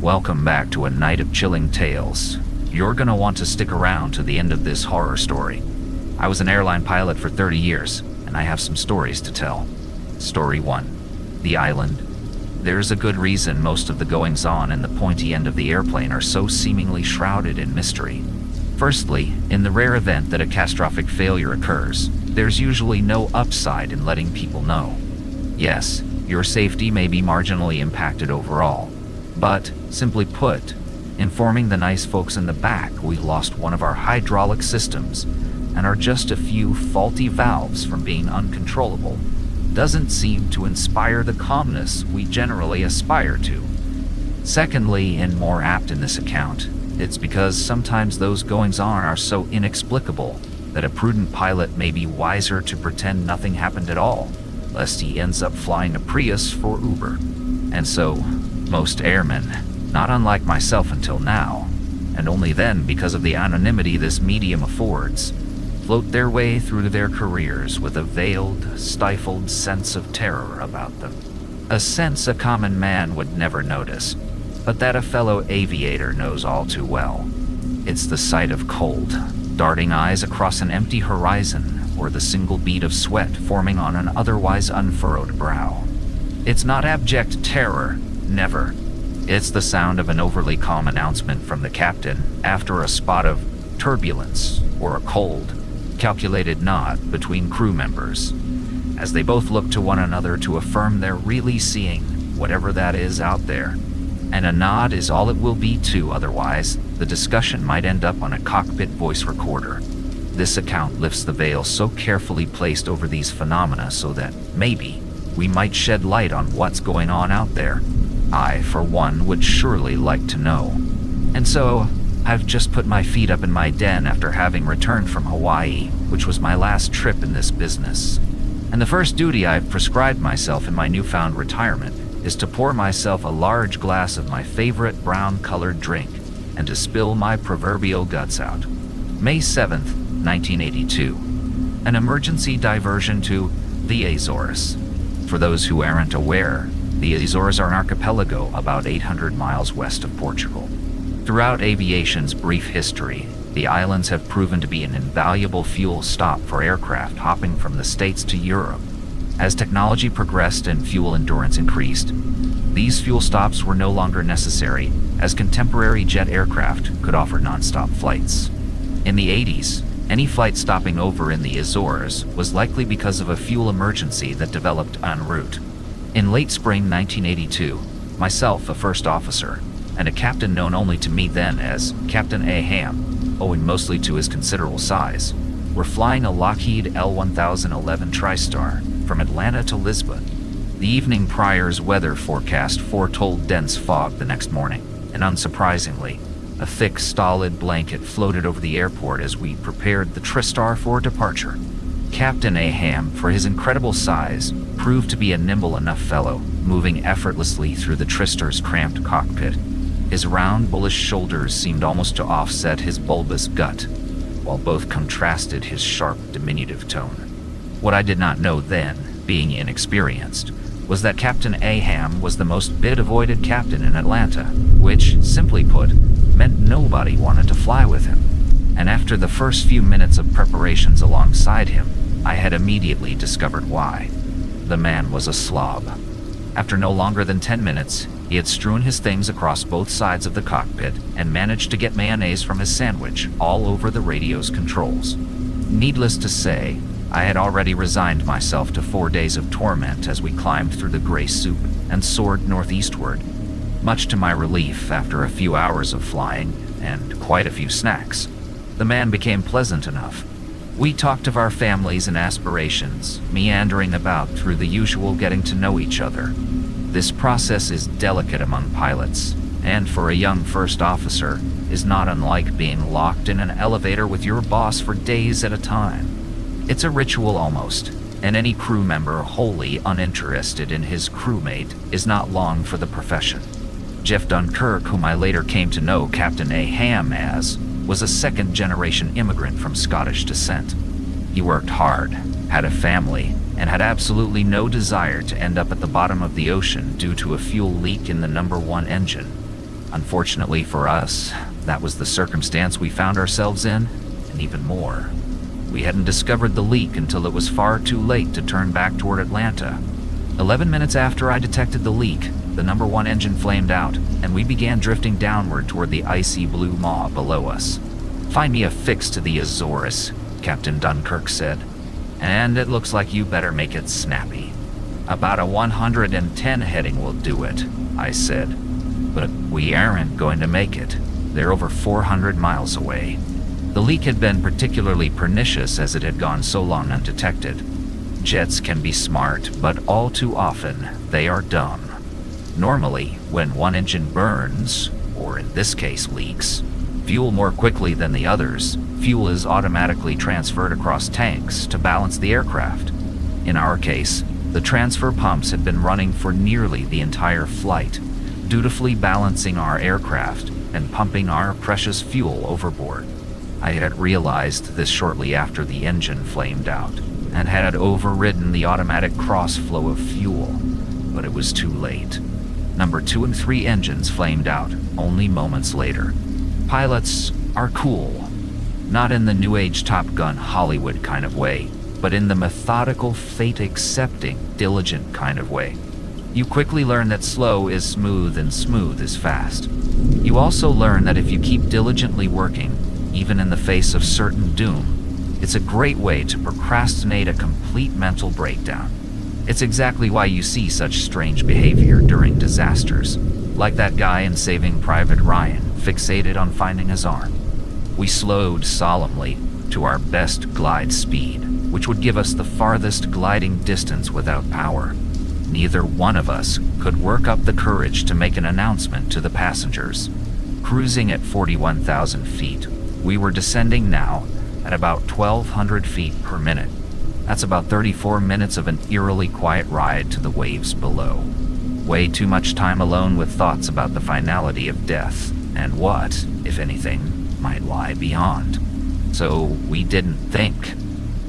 Welcome back to a night of chilling tales. You're gonna want to stick around to the end of this horror story. I was an airline pilot for 30 years, and I have some stories to tell. Story 1. The Island. There's a good reason most of the goings-on in the pointy end of the airplane are so seemingly shrouded in mystery. Firstly, in the rare event that a catastrophic failure occurs, there's usually no upside in letting people know. Yes, your safety may be marginally impacted overall, but, simply put, informing the nice folks in the back we lost one of our hydraulic systems and are just a few faulty valves from being uncontrollable doesn't seem to inspire the calmness we generally aspire to. Secondly, and more apt in this account, it's because sometimes those goings-on are so inexplicable that a prudent pilot may be wiser to pretend nothing happened at all, lest he ends up flying a Prius for Uber. And so, most airmen, not unlike myself until now, and only then because of the anonymity this medium affords, float their way through their careers with a veiled, stifled sense of terror about them. A sense a common man would never notice, but that a fellow aviator knows all too well. It's the sight of cold, darting eyes across an empty horizon, or the single bead of sweat forming on an otherwise unfurrowed brow. It's not abject terror, never. It's the sound of an overly calm announcement from the captain after a spot of turbulence or a cold, calculated nod between crew members, as they both look to one another to affirm they're really seeing whatever that is out there. And a nod is all it will be too, otherwise the discussion might end up on a cockpit voice recorder. This account lifts the veil so carefully placed over these phenomena so that, maybe, we might shed light on what's going on out there. I, for one, would surely like to know. And so, I've just put my feet up in my den after having returned from Hawaii, which was my last trip in this business. And the first duty I've prescribed myself in my newfound retirement is to pour myself a large glass of my favorite brown-colored drink and to spill my proverbial guts out. May 7th, 1982. An emergency diversion to the Azores. For those who aren't aware, the Azores are an archipelago about 800 miles west of Portugal. Throughout aviation's brief history, the islands have proven to be an invaluable fuel stop for aircraft hopping from the States to Europe. As technology progressed and fuel endurance increased, these fuel stops were no longer necessary, as contemporary jet aircraft could offer non-stop flights. In the 80s, any flight stopping over in the Azores was likely because of a fuel emergency that developed en route. In late spring 1982, myself, a first officer, and a captain known only to me then as Captain A. Ham, owing mostly to his considerable size, were flying a Lockheed L-1011 TriStar from Atlanta to Lisbon. The evening prior's weather forecast foretold dense fog the next morning, and unsurprisingly, a thick, stolid blanket floated over the airport as we prepared the TriStar for departure. Captain A. Ham, for his incredible size, proved to be a nimble enough fellow, moving effortlessly through the TriStar's cramped cockpit. His round, bullish shoulders seemed almost to offset his bulbous gut, while both contrasted his sharp, diminutive tone. What I did not know then, being inexperienced, was that Captain A. Ham was the most bid-avoided captain in Atlanta, which, simply put, meant nobody wanted to fly with him. And after the first few minutes of preparations alongside him, I had immediately discovered why. The man was a slob. After no longer than 10 minutes, he had strewn his things across both sides of the cockpit and managed to get mayonnaise from his sandwich all over the radio's controls. Needless to say, I had already resigned myself to 4 days of torment as we climbed through the gray soup and soared northeastward. Much to my relief, after a few hours of flying, and quite a few snacks, the man became pleasant enough. We talked of our families and aspirations, meandering about through the usual getting to know each other. This process is delicate among pilots, and for a young first officer, is not unlike being locked in an elevator with your boss for days at a time. It's a ritual almost, and any crew member wholly uninterested in his crewmate is not long for the profession. Jeff Dunkirk, whom I later came to know Captain A. Ham as, was a second-generation immigrant from Scottish descent. He worked hard, had a family, and had absolutely no desire to end up at the bottom of the ocean due to a fuel leak in the number 1 engine. Unfortunately for us, that was the circumstance we found ourselves in, and even more. We hadn't discovered the leak until it was far too late to turn back toward Atlanta. 11 minutes after I detected the leak, the number 1 engine flamed out, and we began drifting downward toward the icy blue maw below us. "Find me a fix to the Azores," Captain Dunkirk said. "And it looks like you better make it snappy." "About a 110 heading will do it," I said. "But we aren't going to make it. They're over 400 miles away." The leak had been particularly pernicious as it had gone so long undetected. Jets can be smart, but all too often they are dumb. Normally, when one engine burns, or in this case leaks, fuel more quickly than the others, fuel is automatically transferred across tanks to balance the aircraft. In our case, the transfer pumps had been running for nearly the entire flight, dutifully balancing our aircraft and pumping our precious fuel overboard. I had realized this shortly after the engine flamed out, and had overridden the automatic cross-flow of fuel, but it was too late. Number 2 and 3 engines flamed out only moments later. Pilots are cool. Not in the New Age Top Gun Hollywood kind of way, but in the methodical, fate-accepting, diligent kind of way. You quickly learn that slow is smooth and smooth is fast. You also learn that if you keep diligently working, even in the face of certain doom, it's a great way to procrastinate a complete mental breakdown. It's exactly why you see such strange behavior during disasters, like that guy in Saving Private Ryan, fixated on finding his arm. We slowed solemnly to our best glide speed, which would give us the farthest gliding distance without power. Neither one of us could work up the courage to make an announcement to the passengers. Cruising at 41,000 feet, we were descending now at about 1,200 feet per minute. That's about 34 minutes of an eerily quiet ride to the waves below. Way too much time alone with thoughts about the finality of death and what, if anything, might lie beyond. So we didn't think.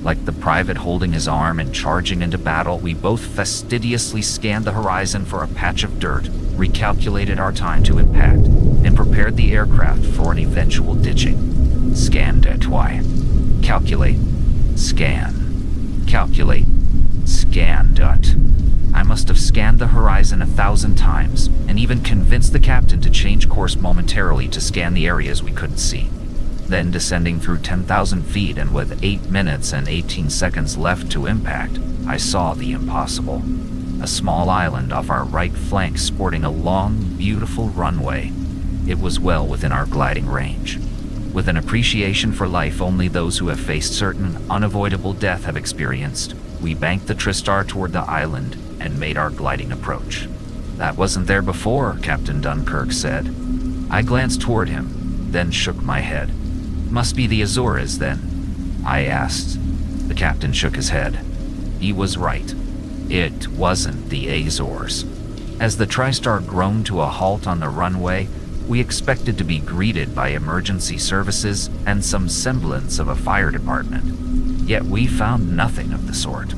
Like the private holding his arm and charging into battle, we both fastidiously scanned the horizon for a patch of dirt, recalculated our time to impact, and prepared the aircraft for an eventual ditching. Scanned it, why? Calculate. Scan. Calculate. Scan. Dot. I must have scanned the horizon 1,000 times, and even convinced the captain to change course momentarily to scan the areas we couldn't see. Then, descending through 10,000 feet and with 8 minutes and 18 seconds left to impact, I saw the impossible. A small island off our right flank sporting a long, beautiful runway. It was well within our gliding range. With an appreciation for life only those who have faced certain unavoidable death have experienced, we banked the Tristar toward the island and made our gliding approach. "That wasn't there before," Captain Dunkirk said. I glanced toward him, then shook my head. "Must be the Azores, then?" I asked. The captain shook his head. He was right. It wasn't the Azores. As the TriStar groaned to a halt on the runway, we expected to be greeted by emergency services and some semblance of a fire department. Yet we found nothing of the sort.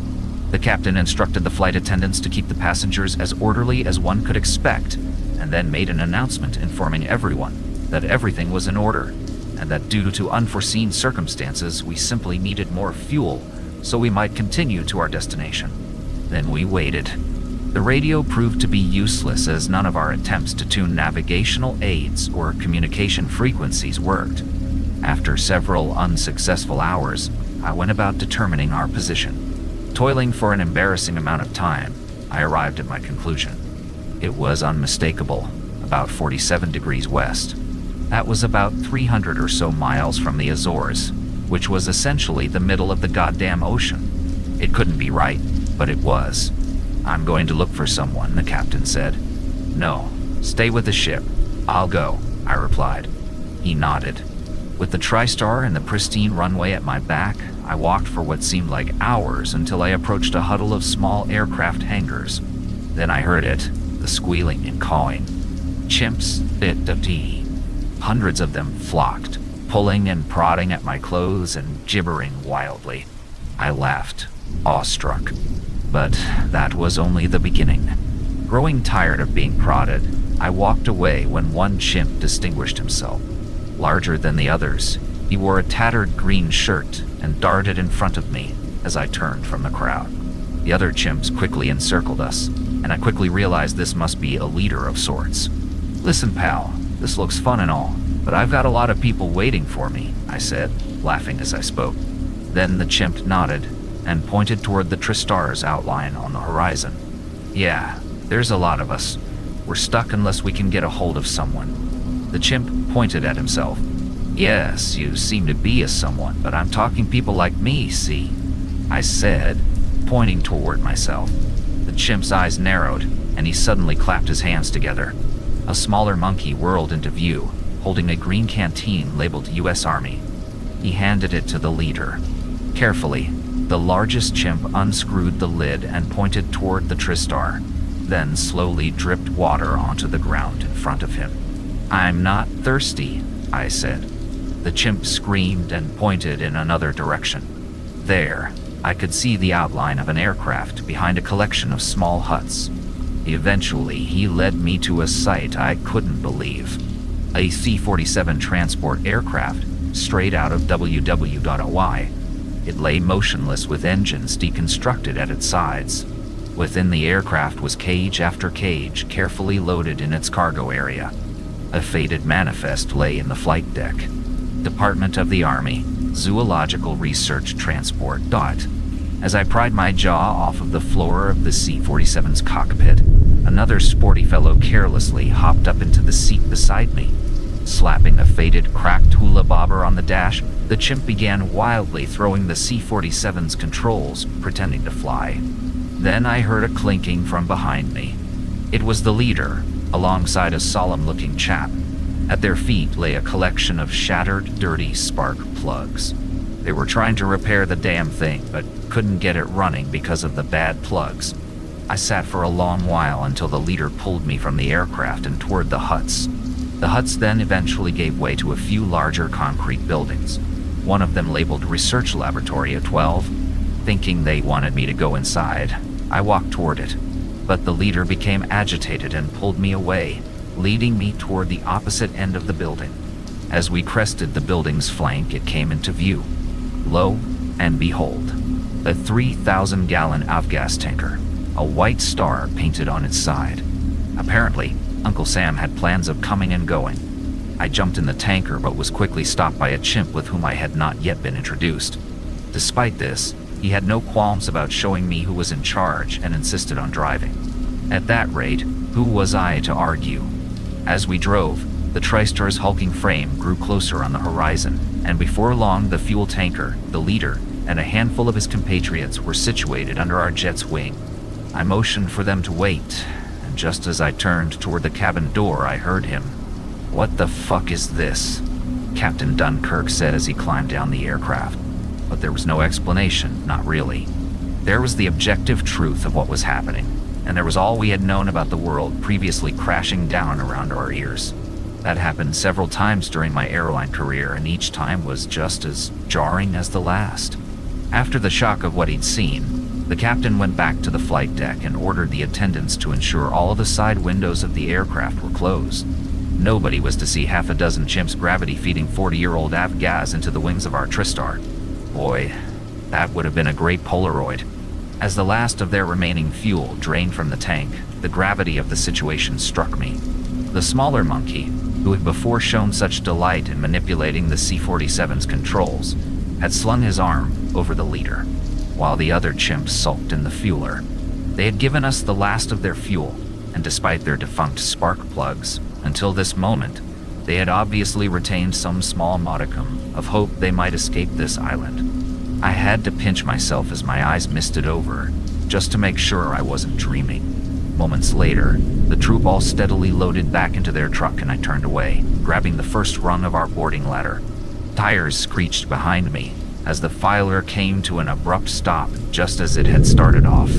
The captain instructed the flight attendants to keep the passengers as orderly as one could expect, and then made an announcement informing everyone that everything was in order, and that due to unforeseen circumstances we simply needed more fuel so we might continue to our destination. Then we waited. The radio proved to be useless as none of our attempts to tune navigational aids or communication frequencies worked. After several unsuccessful hours, I went about determining our position. Toiling for an embarrassing amount of time, I arrived at my conclusion. It was unmistakable, about 47 degrees west. That was about 300 or so miles from the Azores, which was essentially the middle of the goddamn ocean. It couldn't be right, but it was. "I'm going to look for someone," the captain said. "No, stay with the ship. I'll go," I replied. He nodded. With the TriStar and the pristine runway at my back, I walked for what seemed like hours until I approached a huddle of small aircraft hangars. Then I heard it, the squealing and cawing. Chimps bit of tea. Hundreds of them flocked, pulling and prodding at my clothes and gibbering wildly. I laughed, awestruck. But that was only the beginning. Growing tired of being prodded, I walked away when one chimp distinguished himself. Larger than the others, he wore a tattered green shirt and darted in front of me as I turned from the crowd. The other chimps quickly encircled us, and I quickly realized this must be a leader of sorts. "Listen, pal, this looks fun and all, but I've got a lot of people waiting for me," I said, laughing as I spoke. Then the chimp nodded and pointed toward the Tristar's outline on the horizon. "Yeah, there's a lot of us. We're stuck unless we can get a hold of someone." The chimp pointed at himself. "Yes, you seem to be a someone, but I'm talking people like me, see?" I said, pointing toward myself. The chimp's eyes narrowed, and he suddenly clapped his hands together. A smaller monkey whirled into view, holding a green canteen labeled U.S. Army. He handed it to the leader. Carefully, the largest chimp unscrewed the lid and pointed toward the Tristar, then slowly dripped water onto the ground in front of him. "I'm not thirsty," I said. The chimp screamed and pointed in another direction. There, I could see the outline of an aircraft behind a collection of small huts. Eventually, he led me to a sight I couldn't believe. A C-47 transport aircraft straight out of WW.OY. It lay motionless with engines deconstructed at its sides. Within the aircraft was cage after cage carefully loaded in its cargo area. A faded manifest lay in the flight deck. Department of the Army, Zoological Research Transport. As I pried my jaw off of the floor of the C-47's cockpit, another sporty fellow carelessly hopped up into the seat beside me. Slapping a faded, cracked hula bobber on the dash, the chimp began wildly throwing the C-47's controls, pretending to fly. Then I heard a clinking from behind me. It was the leader, alongside a solemn-looking chap. At their feet lay a collection of shattered, dirty spark plugs. They were trying to repair the damn thing, but couldn't get it running because of the bad plugs. I sat for a long while until the leader pulled me from the aircraft and toward the huts. The huts then eventually gave way to a few larger concrete buildings, one of them labeled Research Laboratory at 12. Thinking they wanted me to go inside, I walked toward it, but the leader became agitated and pulled me away, leading me toward the opposite end of the building. As we crested the building's flank, it came into view. Lo and behold, a 3,000-gallon avgas tanker, a white star painted on its side. Apparently, Uncle Sam had plans of coming and going. I jumped in the tanker but was quickly stopped by a chimp with whom I had not yet been introduced. Despite this, he had no qualms about showing me who was in charge and insisted on driving. At that rate, who was I to argue? As we drove, the TriStar's hulking frame grew closer on the horizon, and before long the fuel tanker, the leader, and a handful of his compatriots were situated under our jet's wing. I motioned for them to wait, and just as I turned toward the cabin door, I heard him. "What the fuck is this?" Captain Dunkirk said as he climbed down the aircraft. But there was no explanation, not really. There was the objective truth of what was happening, and there was all we had known about the world previously crashing down around our ears. That happened several times during my airline career, and each time was just as jarring as the last. After the shock of what he'd seen, the captain went back to the flight deck and ordered the attendants to ensure all the side windows of the aircraft were closed. Nobody was to see half a dozen chimps gravity-feeding 40-year-old avgas into the wings of our TriStar. Boy, that would have been a great Polaroid. As the last of their remaining fuel drained from the tank, the gravity of the situation struck me. The smaller monkey, who had before shown such delight in manipulating the C-47's controls, had slung his arm over the leader, while the other chimps sulked in the fueler. They had given us the last of their fuel, and despite their defunct spark plugs, until this moment, they had obviously retained some small modicum of hope they might escape this island. I had to pinch myself as my eyes misted over, just to make sure I wasn't dreaming. Moments later, the troop all steadily loaded back into their truck and I turned away, grabbing the first rung of our boarding ladder. Tires screeched behind me as the filer came to an abrupt stop just as it had started off.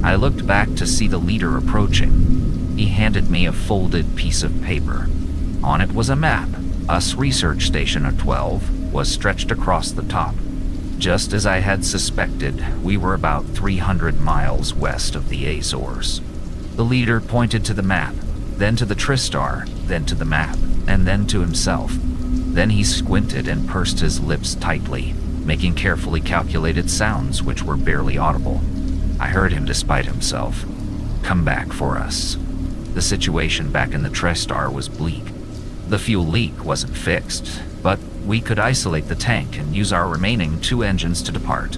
I looked back to see the leader approaching. He handed me a folded piece of paper. On it was a map. US Research Station at 12 was stretched across the top. Just as I had suspected, we were about 300 miles west of the Azores. The leader pointed to the map. then to the TriStar, then to the map, and then to himself. Then he squinted and pursed his lips tightly, making carefully calculated sounds which were barely audible. I heard him despite himself. "Come back for us." The situation back in the TriStar was bleak. The fuel leak wasn't fixed, but we could isolate the tank and use our remaining 2 engines to depart.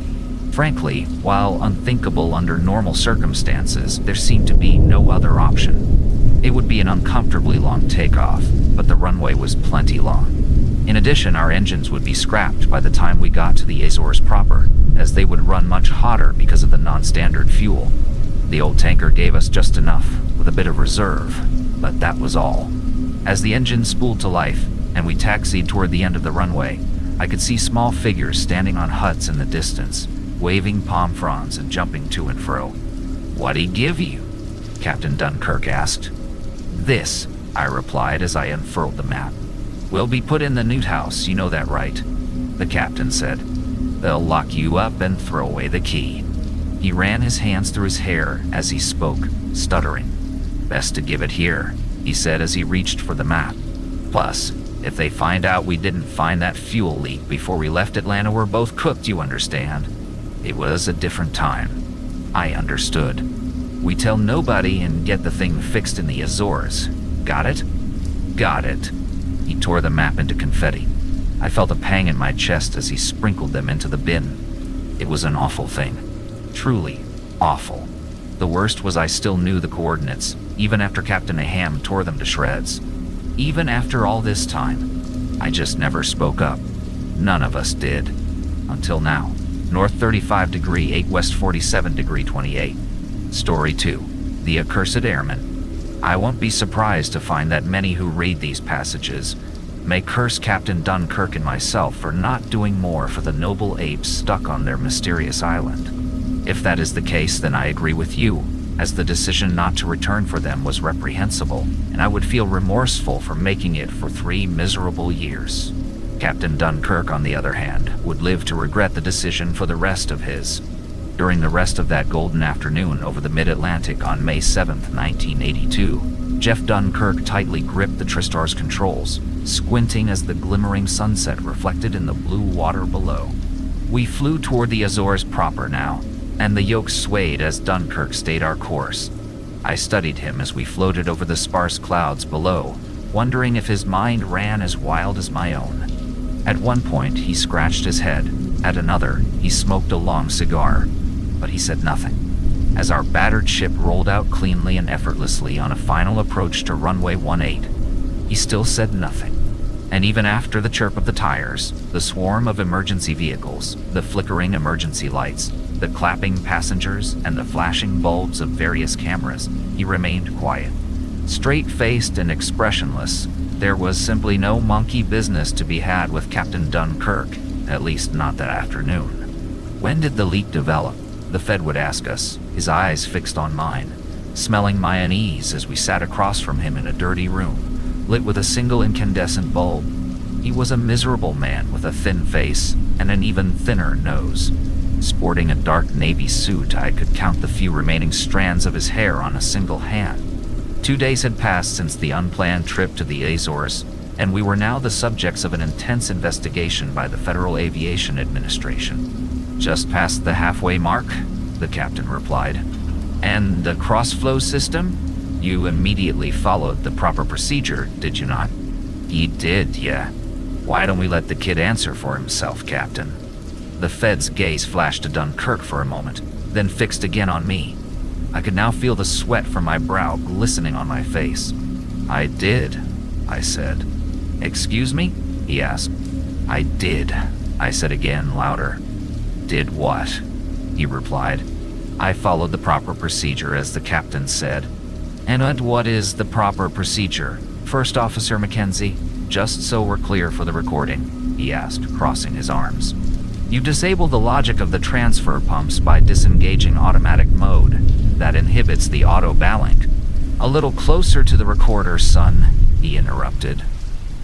Frankly, while unthinkable under normal circumstances, there seemed to be no other option. It would be an uncomfortably long takeoff, but the runway was plenty long. In addition, our engines would be scrapped by the time we got to the Azores proper, as they would run much hotter because of the non-standard fuel. The old tanker gave us just enough, with a bit of reserve, but that was all. As the engine spooled to life, and we taxied toward the end of the runway, I could see small figures standing on huts in the distance, waving palm fronds and jumping to and fro. "What'd he give you?" Captain Dunkirk asked. "This," I replied as I unfurled the map. "We'll be put in the Newt house, you know that, right?" the captain said. "They'll lock you up and throw away the key." He ran his hands through his hair as he spoke, stuttering. "Best to give it here," he said as he reached for the map. "Plus, if they find out we didn't find that fuel leak before we left Atlanta, we're both cooked, you understand?" It was a different time. I understood. We tell nobody and get the thing fixed in the Azores. Got it? Got it. He tore the map into confetti. I felt a pang in my chest as he sprinkled them into the bin. It was an awful thing. Truly awful. The worst was I still knew the coordinates, even after Captain Aham tore them to shreds. Even after all this time, I just never spoke up. None of us did. Until now. North 35 degree 8 West 47 degree 28. Story 2. The Accursed Airman. I won't be surprised to find that many who read these passages may curse Captain Dunkirk and myself for not doing more for the noble apes stuck on their mysterious island. If that is the case, then I agree with you, as the decision not to return for them was reprehensible, and I would feel remorseful for making it for 3 miserable years. Captain Dunkirk, on the other hand, would live to regret the decision for the rest of his. During the rest of that golden afternoon over the mid-Atlantic on May 7th, 1982, Jeff Dunkirk tightly gripped the TriStar's controls, squinting as the glimmering sunset reflected in the blue water below. We flew toward the Azores proper now, and the yoke swayed as Dunkirk stayed our course. I studied him as we floated over the sparse clouds below, wondering if his mind ran as wild as my own. At one point, he scratched his head. At another, he smoked a long cigar. But he said nothing. As our battered ship rolled out cleanly and effortlessly on a final approach to runway 18, he still said nothing. And even after the chirp of the tires, the swarm of emergency vehicles, the flickering emergency lights, the clapping passengers, and the flashing bulbs of various cameras, he remained quiet. Straight-faced and expressionless, there was simply no monkey business to be had with Captain Dunkirk, at least not that afternoon. When did the leak develop? The Fed would ask us, his eyes fixed on mine, smelling my unease as we sat across from him in a dirty room, lit with a single incandescent bulb. He was a miserable man with a thin face and an even thinner nose. Sporting a dark navy suit, I could count the few remaining strands of his hair on a single hand. 2 days had passed since the unplanned trip to the Azores, and we were now the subjects of an intense investigation by the Federal Aviation Administration. "Just past the halfway mark," the captain replied. "And the cross-flow system? You immediately followed the proper procedure, did you not?" "He did, yeah. Why don't we let the kid answer for himself, Captain?" The Fed's gaze flashed to Dunkirk for a moment, then fixed again on me. I could now feel the sweat from my brow glistening on my face. "I did," I said. "Excuse me?" he asked. "I did," I said again, louder. "Did what?" he replied. "I followed the proper procedure, as the captain said." "And what is the proper procedure, First Officer Mackenzie? Just so we're clear for the recording," he asked, crossing his arms. "You disable the logic of the transfer pumps by disengaging automatic mode. That inhibits the auto-balink." "A little closer to the recorder, son," he interrupted.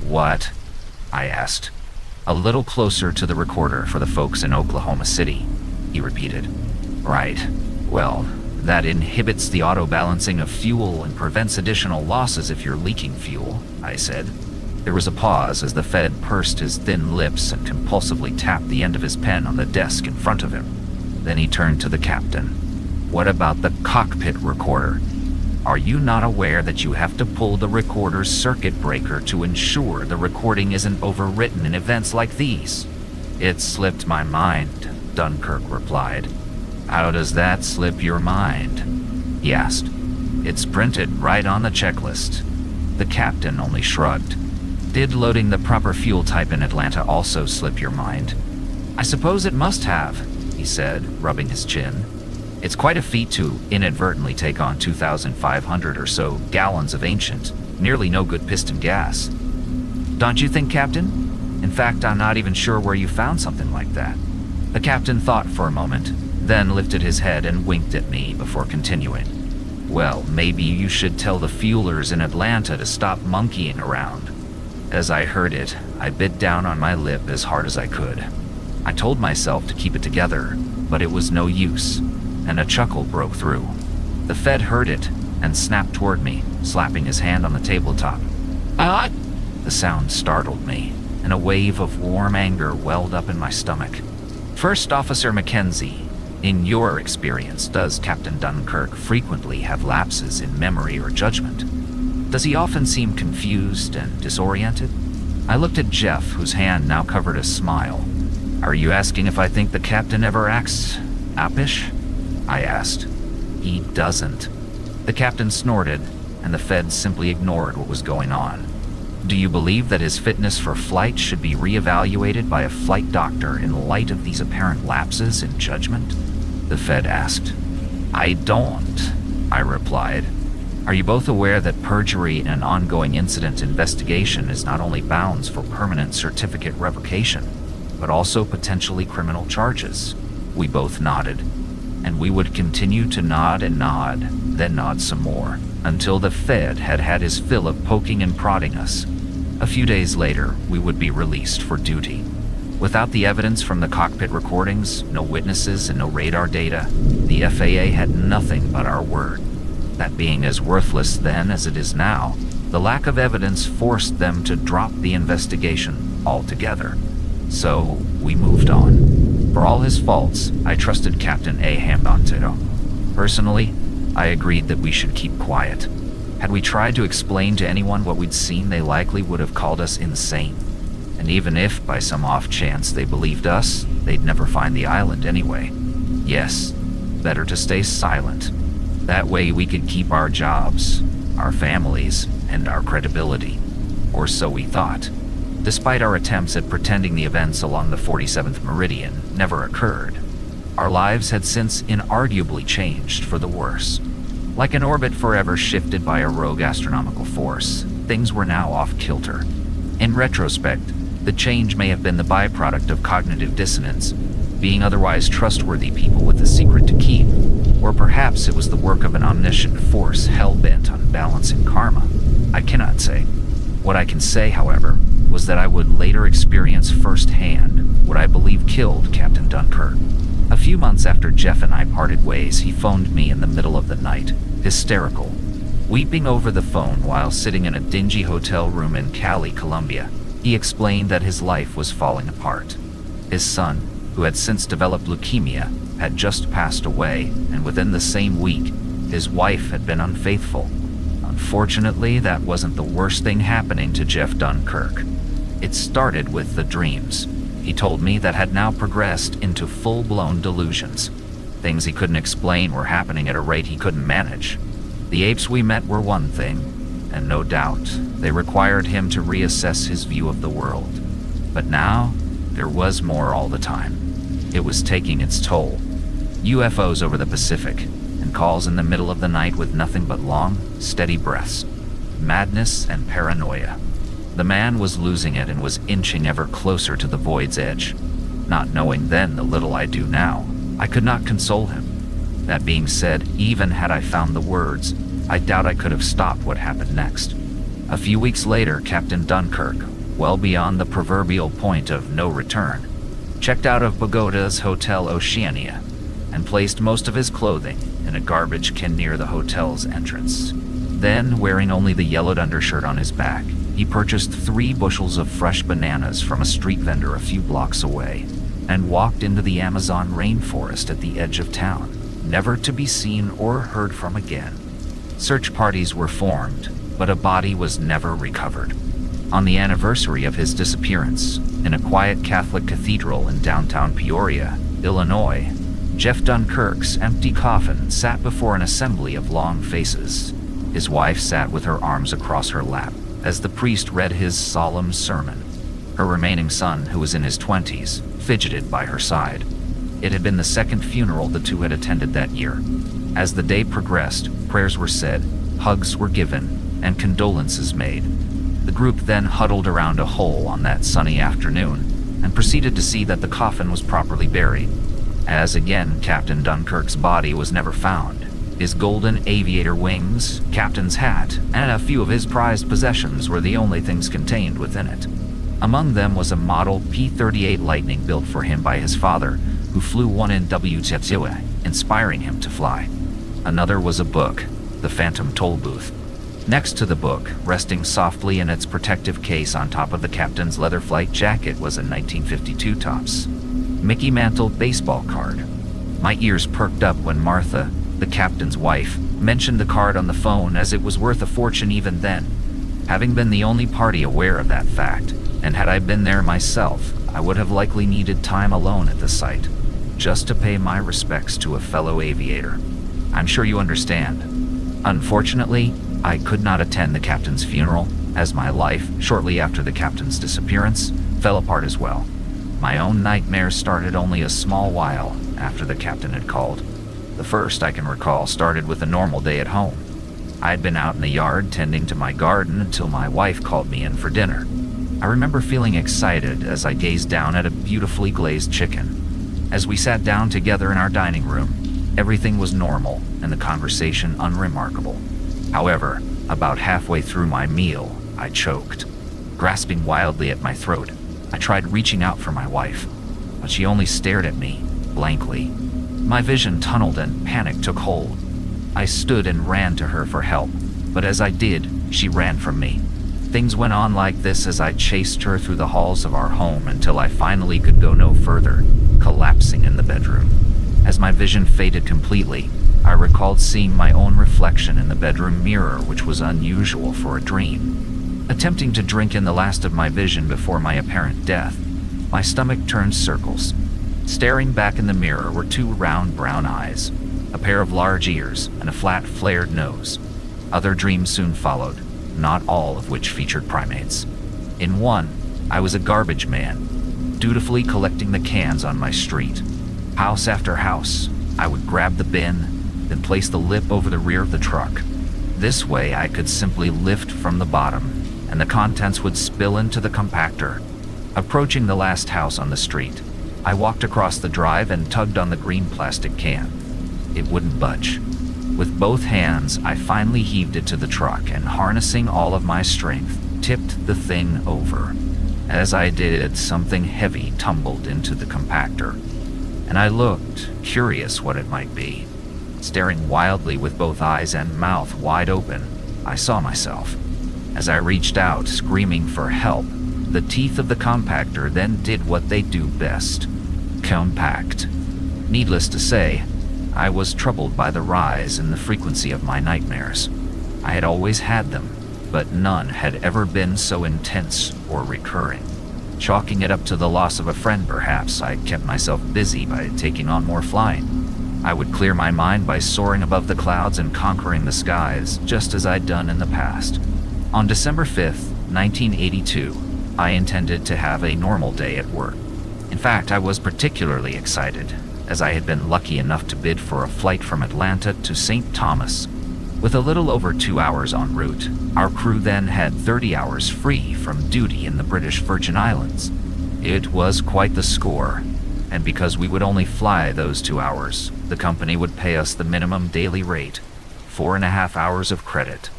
"What?" I asked. "A little closer to the recorder for the folks in Oklahoma City," he repeated. "Right. Well, That inhibits the auto-balancing of fuel and prevents additional losses if you're leaking fuel, I said. There was a pause as the Fed pursed his thin lips and compulsively tapped the end of his pen on the desk in front of him. Then he turned to the captain. What about the cockpit recorder? Are you not aware that you have to pull the recorder's circuit breaker to ensure the recording isn't overwritten in events like these? It slipped my mind, Dunkirk replied. How does that slip your mind? He asked. It's printed right on the checklist. The captain only shrugged. Did loading the proper fuel type in Atlanta also slip your mind? I suppose it must have, he said, rubbing his chin. It's quite a feat to inadvertently take on 2,500 or so gallons of ancient, nearly no good piston gas. Don't you think, Captain? In fact, I'm not even sure where you found something like that. The captain thought for a moment, then lifted his head and winked at me before continuing. Well, maybe you should tell the fuelers in Atlanta to stop monkeying around. As I heard it, I bit down on my lip as hard as I could. I told myself to keep it together, but it was no use, and a chuckle broke through. The Fed heard it and snapped toward me, slapping his hand on the tabletop. Ah! The sound startled me, and a wave of warm anger welled up in my stomach. First Officer Mackenzie, in your experience, does Captain Dunkirk frequently have lapses in memory or judgment? Does he often seem confused and disoriented? I looked at Jeff, whose hand now covered a smile. Are you asking if I think the captain ever acts appish? I asked. He doesn't. The captain snorted, and the Fed simply ignored what was going on. Do you believe that his fitness for flight should be reevaluated by a flight doctor in light of these apparent lapses in judgment? The Fed asked. I don't, I replied. Are you both aware that perjury in an ongoing incident investigation is not only bounds for permanent certificate revocation, but also potentially criminal charges? We both nodded, and we would continue to nod and nod, then nod some more, until the Fed had had his fill of poking and prodding us. A few days later, we would be released for duty. Without the evidence from the cockpit recordings, no witnesses and no radar data, the FAA had nothing but our word. That being as worthless then as it is now, the lack of evidence forced them to drop the investigation altogether. So we moved on. For all his faults, I trusted Captain A. Montero. Personally, I agreed that we should keep quiet. Had we tried to explain to anyone what we'd seen, they likely would have called us insane. And even if, by some off chance, they believed us, they'd never find the island anyway. Yes, better to stay silent. That way we could keep our jobs, our families, and our credibility. Or so we thought. Despite our attempts at pretending the events along the 47th meridian never occurred, our lives had since inarguably changed for the worse. Like an orbit forever shifted by a rogue astronomical force, things were now off kilter. In retrospect, the change may have been the byproduct of cognitive dissonance, being otherwise trustworthy people with a secret to keep, or perhaps it was the work of an omniscient force hell-bent on balancing karma. I cannot say. What I can say, however, was that I would later experience firsthand what I believe killed Captain Dunkirk. A few months after Jeff and I parted ways, he phoned me in the middle of the night, hysterical, weeping over the phone while sitting in a dingy hotel room in Cali, Colombia. He explained that his life was falling apart. His son, who had since developed leukemia, had just passed away, and within the same week, his wife had been unfaithful. Unfortunately, that wasn't the worst thing happening to Jeff Dunkirk. It started with the dreams, he told me, that had now progressed into full-blown delusions. Things he couldn't explain were happening at a rate he couldn't manage. The apes we met were one thing, and no doubt, they required him to reassess his view of the world. But now, there was more all the time. It was taking its toll. UFOs over the Pacific, and calls in the middle of the night with nothing but long, steady breaths. Madness and paranoia. The man was losing it and was inching ever closer to the void's edge. Not knowing then the little I do now, I could not console him. That being said, even had I found the words, I doubt I could have stopped what happened next. A few weeks later, Captain Dunkirk, well beyond the proverbial point of no return, checked out of Bogota's Hotel Oceania and placed most of his clothing in a garbage can near the hotel's entrance. Then, wearing only the yellowed undershirt on his back, he purchased 3 bushels of fresh bananas from a street vendor a few blocks away and walked into the Amazon rainforest at the edge of town, never to be seen or heard from again. Search parties were formed, but a body was never recovered. On the anniversary of his disappearance, in a quiet Catholic cathedral in downtown Peoria, Illinois, Jeff Dunkirk's empty coffin sat before an assembly of long faces. His wife sat with her arms across her lap as the priest read his solemn sermon. Her remaining son, who was in his 20s, fidgeted by her side. It had been the second funeral the two had attended that year. As the day progressed, prayers were said, hugs were given, and condolences made. The group then huddled around a hole on that sunny afternoon and proceeded to see that the coffin was properly buried. As again, Captain Dunkirk's body was never found. His golden aviator wings, captain's hat, and a few of his prized possessions were the only things contained within it. Among them was a model P-38 Lightning built for him by his father, who flew one in WZUA, inspiring him to fly. Another was a book, The Phantom Toll Booth. Next to the book, resting softly in its protective case on top of the captain's leather flight jacket, was a 1952 Topps Mickey Mantle baseball card. My ears perked up when Martha, the captain's wife, mentioned the card on the phone, as it was worth a fortune even then. Having been the only party aware of that fact, and had I been there myself, I would have likely needed time alone at the site, just to pay my respects to a fellow aviator. I'm sure you understand. Unfortunately, I could not attend the captain's funeral, as my life, shortly after the captain's disappearance, fell apart as well. My own nightmares started only a small while after the captain had called. The first I can recall started with a normal day at home. I had been out in the yard tending to my garden until my wife called me in for dinner. I remember feeling excited as I gazed down at a beautifully glazed chicken. As we sat down together in our dining room, everything was normal and the conversation unremarkable. However, about halfway through my meal, I choked. Grasping wildly at my throat, I tried reaching out for my wife, but she only stared at me, blankly. My vision tunneled and panic took hold. I stood and ran to her for help, but as I did, she ran from me. Things went on like this as I chased her through the halls of our home until I finally could go no further, collapsing in the bedroom. As my vision faded completely, I recalled seeing my own reflection in the bedroom mirror, which was unusual for a dream. Attempting to drink in the last of my vision before my apparent death, my stomach turned circles. Staring back in the mirror were 2 round brown eyes, a pair of large ears, and a flat, flared nose. Other dreams soon followed, not all of which featured primates. In one, I was a garbage man, dutifully collecting the cans on my street. House after house, I would grab the bin, then place the lip over the rear of the truck. This way I could simply lift from the bottom, and the contents would spill into the compactor. Approaching the last house on the street, I walked across the drive and tugged on the green plastic can. It wouldn't budge. With both hands, I finally heaved it to the truck and, harnessing all of my strength, tipped the thing over. As I did, something heavy tumbled into the compactor, and I looked, curious what it might be. Staring wildly with both eyes and mouth wide open, I saw myself. As I reached out, screaming for help, the teeth of the compactor then did what they do best: compact. Needless to say, I was troubled by the rise in the frequency of my nightmares. I had always had them, but none had ever been so intense or recurring. Chalking it up to the loss of a friend, perhaps, I kept myself busy by taking on more flying. I would clear my mind by soaring above the clouds and conquering the skies, just as I'd done in the past. On December 5th, 1982, I intended to have a normal day at work. In fact, I was particularly excited, as I had been lucky enough to bid for a flight from Atlanta to St. Thomas. With a little over 2 hours en route, our crew then had 30 hours free from duty in the British Virgin Islands. It was quite the score, and because we would only fly those 2 hours, the company would pay us the minimum daily rate, 4.5 hours of credit.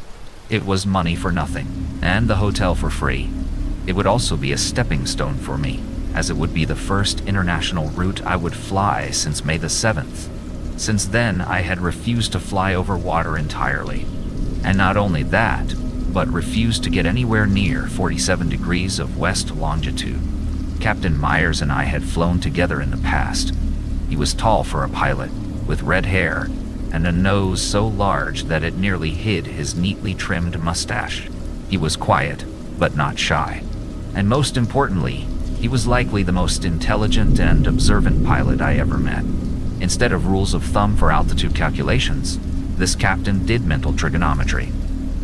It was money for nothing, and the hotel for free. It would also be a stepping stone for me, as it would be the first international route I would fly since May the 7th. Since then, I had refused to fly over water entirely. And not only that, but refused to get anywhere near 47 degrees of west longitude. Captain Myers and I had flown together in the past. He was tall for a pilot, with red hair, and a nose so large that it nearly hid his neatly trimmed mustache. He was quiet, but not shy. And most importantly, he was likely the most intelligent and observant pilot I ever met. Instead of rules of thumb for altitude calculations, this captain did mental trigonometry.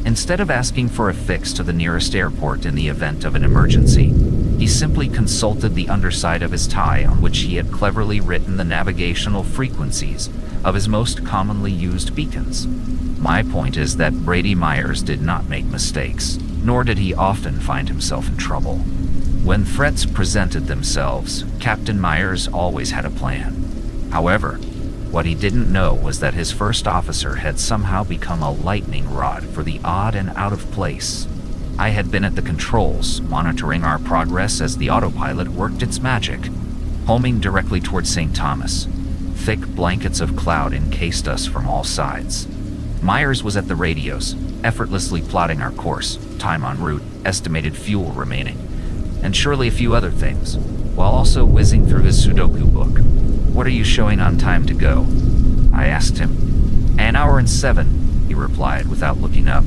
Instead of asking for a fix to the nearest airport in the event of an emergency, he simply consulted the underside of his tie, on which he had cleverly written the navigational frequencies of his most commonly used beacons. My point is that Brady Myers did not make mistakes, nor did he often find himself in trouble. When threats presented themselves, Captain Myers always had a plan. However, what he didn't know was that his first officer had somehow become a lightning rod for the odd and out of place. I had been at the controls, monitoring our progress as the autopilot worked its magic, homing directly towards St. Thomas. Thick blankets of cloud encased us from all sides. Myers was at the radios, effortlessly plotting our course, time en route, estimated fuel remaining, and surely a few other things, while also whizzing through his Sudoku book. "What are you showing on time to go?" I asked him. "An hour and 7, he replied without looking up.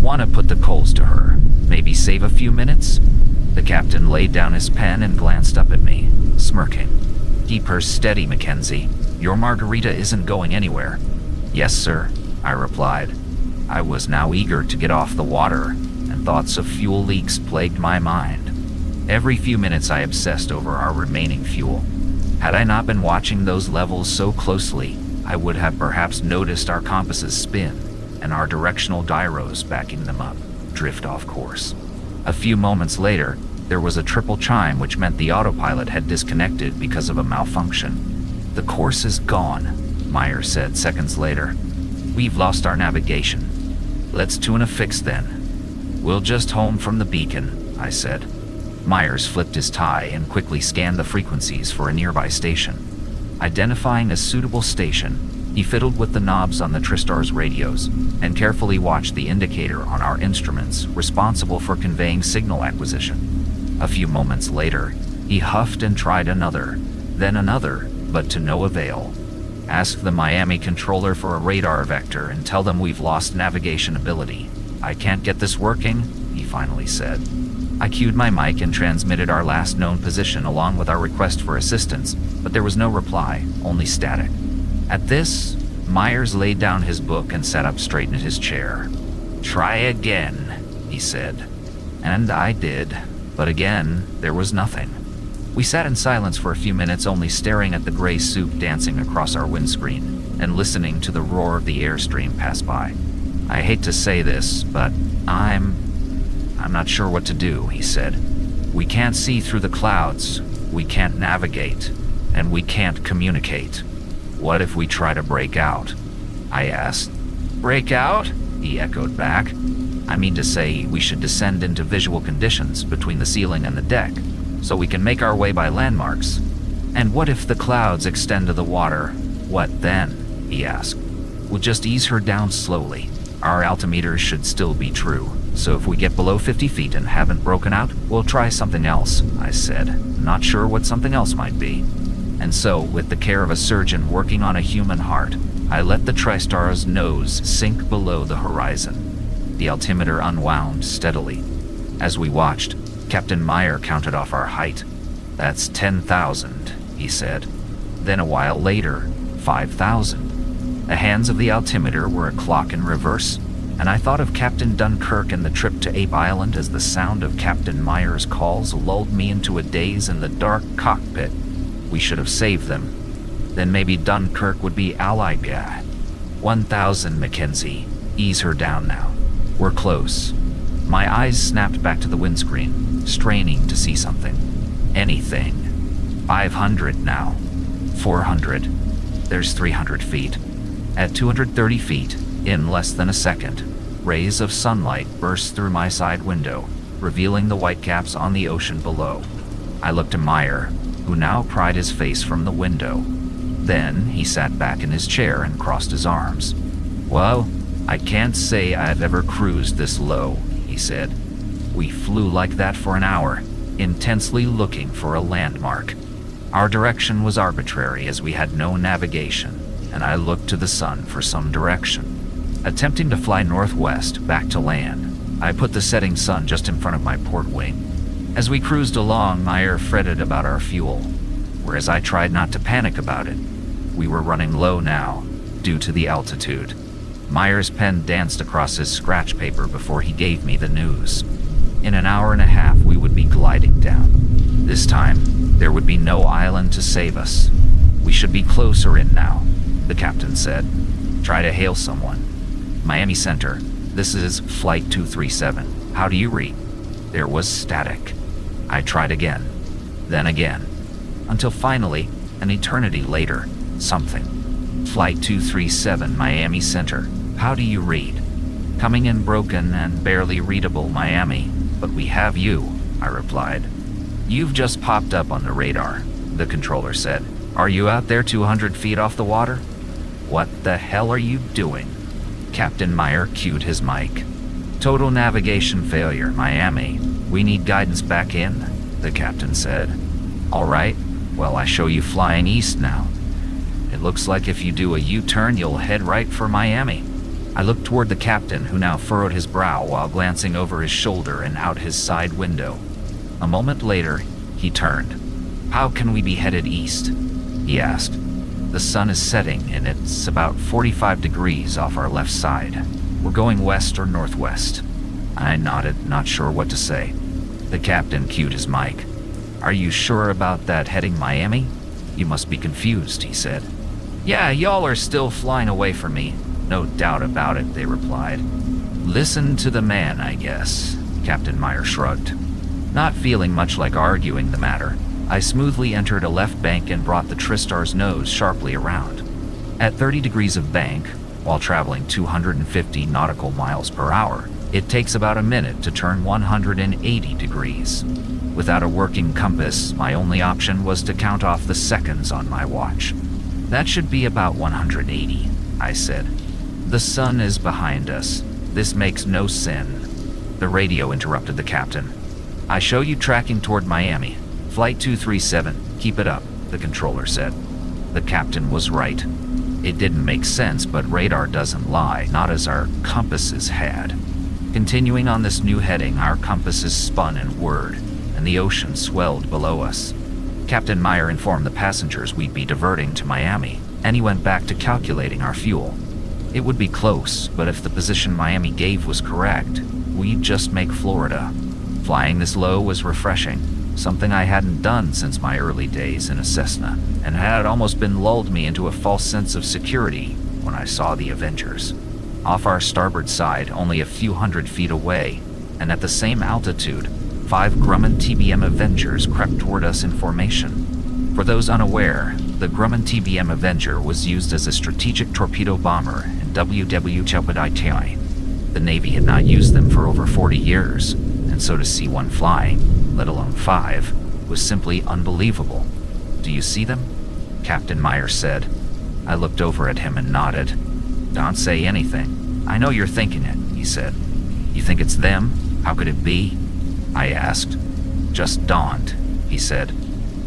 "Want to put the coals to her? Maybe save a few minutes?" The captain laid down his pen and glanced up at me, smirking. "Keep her steady, Mackenzie. Your margarita isn't going anywhere." "Yes, sir," I replied. I was now eager to get off the water, and thoughts of fuel leaks plagued my mind. Every few minutes I obsessed over our remaining fuel. Had I not been watching those levels so closely, I would have perhaps noticed our compasses spin, and our directional gyros backing them up drift off course. A few moments later, there was a triple chime, which meant the autopilot had disconnected because of a malfunction. "The course is gone," Myers said seconds later. "We've lost our navigation. Let's tune a fix then." "We'll just home from the beacon," I said. Myers flipped his tie and quickly scanned the frequencies for a nearby station. Identifying a suitable station, he fiddled with the knobs on the Tristar's radios and carefully watched the indicator on our instruments responsible for conveying signal acquisition. A few moments later, he huffed and tried another, then another, but to no avail. "Ask the Miami controller for a radar vector and tell them we've lost navigation ability. I can't get this working," he finally said. I cued my mic and transmitted our last known position along with our request for assistance, but there was no reply, only static. At this, Myers laid down his book and sat up straight in his chair. "Try again," he said. And I did, but again, there was nothing. We sat in silence for a few minutes, only staring at the gray soup dancing across our windscreen and listening to the roar of the airstream pass by. "I hate to say this, but I'm not sure what to do," he said. "We can't see through the clouds, we can't navigate, and we can't communicate. What if we try to break out?" I asked. "Break out?" he echoed back. "I mean to say, we should descend into visual conditions between the ceiling and the deck, so we can make our way by landmarks. And what if the clouds extend to the water? What then?" he asked. "We'll just ease her down slowly. Our altimeters should still be true. So if we get below 50 feet and haven't broken out, we'll try something else," I said, not sure what something else might be. And so, with the care of a surgeon working on a human heart, I let the Tristar's nose sink below the horizon. The altimeter unwound steadily. As we watched, Captain Meyer counted off our height. "That's 10,000, he said. Then a while later, 5,000. The hands of the altimeter were a clock in reverse, and I thought of Captain Dunkirk and the trip to Ape Island as the sound of Captain Meyer's calls lulled me into a daze in the dark cockpit. We should have saved them. Then maybe Dunkirk would be allied guy. 1,000, Mackenzie. Ease her down now. We're close. My eyes snapped back to the windscreen, straining to see something. Anything. 500 now. 400. There's 300 feet. At 230 feet, in less than a second, rays of sunlight burst through my side window, revealing the whitecaps on the ocean below. I looked to Meyer, who now pried his face from the window. Then he sat back in his chair and crossed his arms. "Well, I can't say I've ever cruised this low," he said. "We flew like that for an hour, intensely looking for a landmark. Our direction was arbitrary as we had no navigation, and I looked to the sun for some direction. Attempting to fly northwest back to land, I put the setting sun just in front of my port wing. As we cruised along, Meyer fretted about our fuel, whereas I tried not to panic about it. We were running low now, due to the altitude. Meyer's pen danced across his scratch paper before he gave me the news. In an hour and a half, we would be gliding down. This time, there would be no island to save us. We should be closer in now, the captain said. Try to hail someone. Miami Center, this is Flight 237. How do you read? There was static. I tried again, then again, until finally, an eternity later, something. Flight 237, Miami Center. How do you read? Coming in broken and barely readable, Miami, but we have you, I replied. You've just popped up on the radar, the controller said. Are you out there 200 feet off the water? What the hell are you doing? Captain Meyer cued his mic. Total navigation failure, Miami. We need guidance back in, the captain said. All right, well, I show you flying east now. It looks like if you do a U-turn, you'll head right for Miami. I looked toward the captain, who now furrowed his brow while glancing over his shoulder and out his side window. A moment later, he turned. How can we be headed east? He asked. The sun is setting and it's about 45 degrees off our left side. We're going west or northwest. I nodded, not sure what to say. The captain cued his mic. Are you sure about that heading Miami? You must be confused, he said. Yeah, y'all are still flying away from me. No doubt about it, they replied. Listen to the man, I guess, Captain Meyer shrugged. Not feeling much like arguing the matter, I smoothly entered a left bank and brought the Tristar's nose sharply around. At 30 degrees of bank, while traveling 250 nautical miles per hour, it takes about a minute to turn 180 degrees. Without a working compass, my only option was to count off the seconds on my watch. That should be about 180, I said. The sun is behind us. This makes no sense. The radio interrupted the captain. I show you tracking toward Miami. Flight 237, keep it up, the controller said. The captain was right. It didn't make sense, but radar doesn't lie, not as our compasses had. Continuing on this new heading, our compasses spun and whirred, and the ocean swelled below us. Captain Meyer informed the passengers we'd be diverting to Miami, and he went back to calculating our fuel. It would be close, but if the position Miami gave was correct, we'd just make Florida. Flying this low was refreshing, something I hadn't done since my early days in a Cessna, and had almost been lulled me into a false sense of security when I saw the Avengers. Off our starboard side, only a few hundred feet away, and at the same altitude, 5 Grumman TBM Avengers crept toward us in formation. For those unaware, the Grumman TBM Avenger was used as a strategic torpedo bomber in WW. The Navy had not used them for over 40 years, and so to see one flying, let alone 5, was simply unbelievable. Do you see them? Captain Meyer said. I looked over at him and nodded. Don't say anything. I know you're thinking it, he said. You think it's them? How could it be? I asked. Just dawned, he said.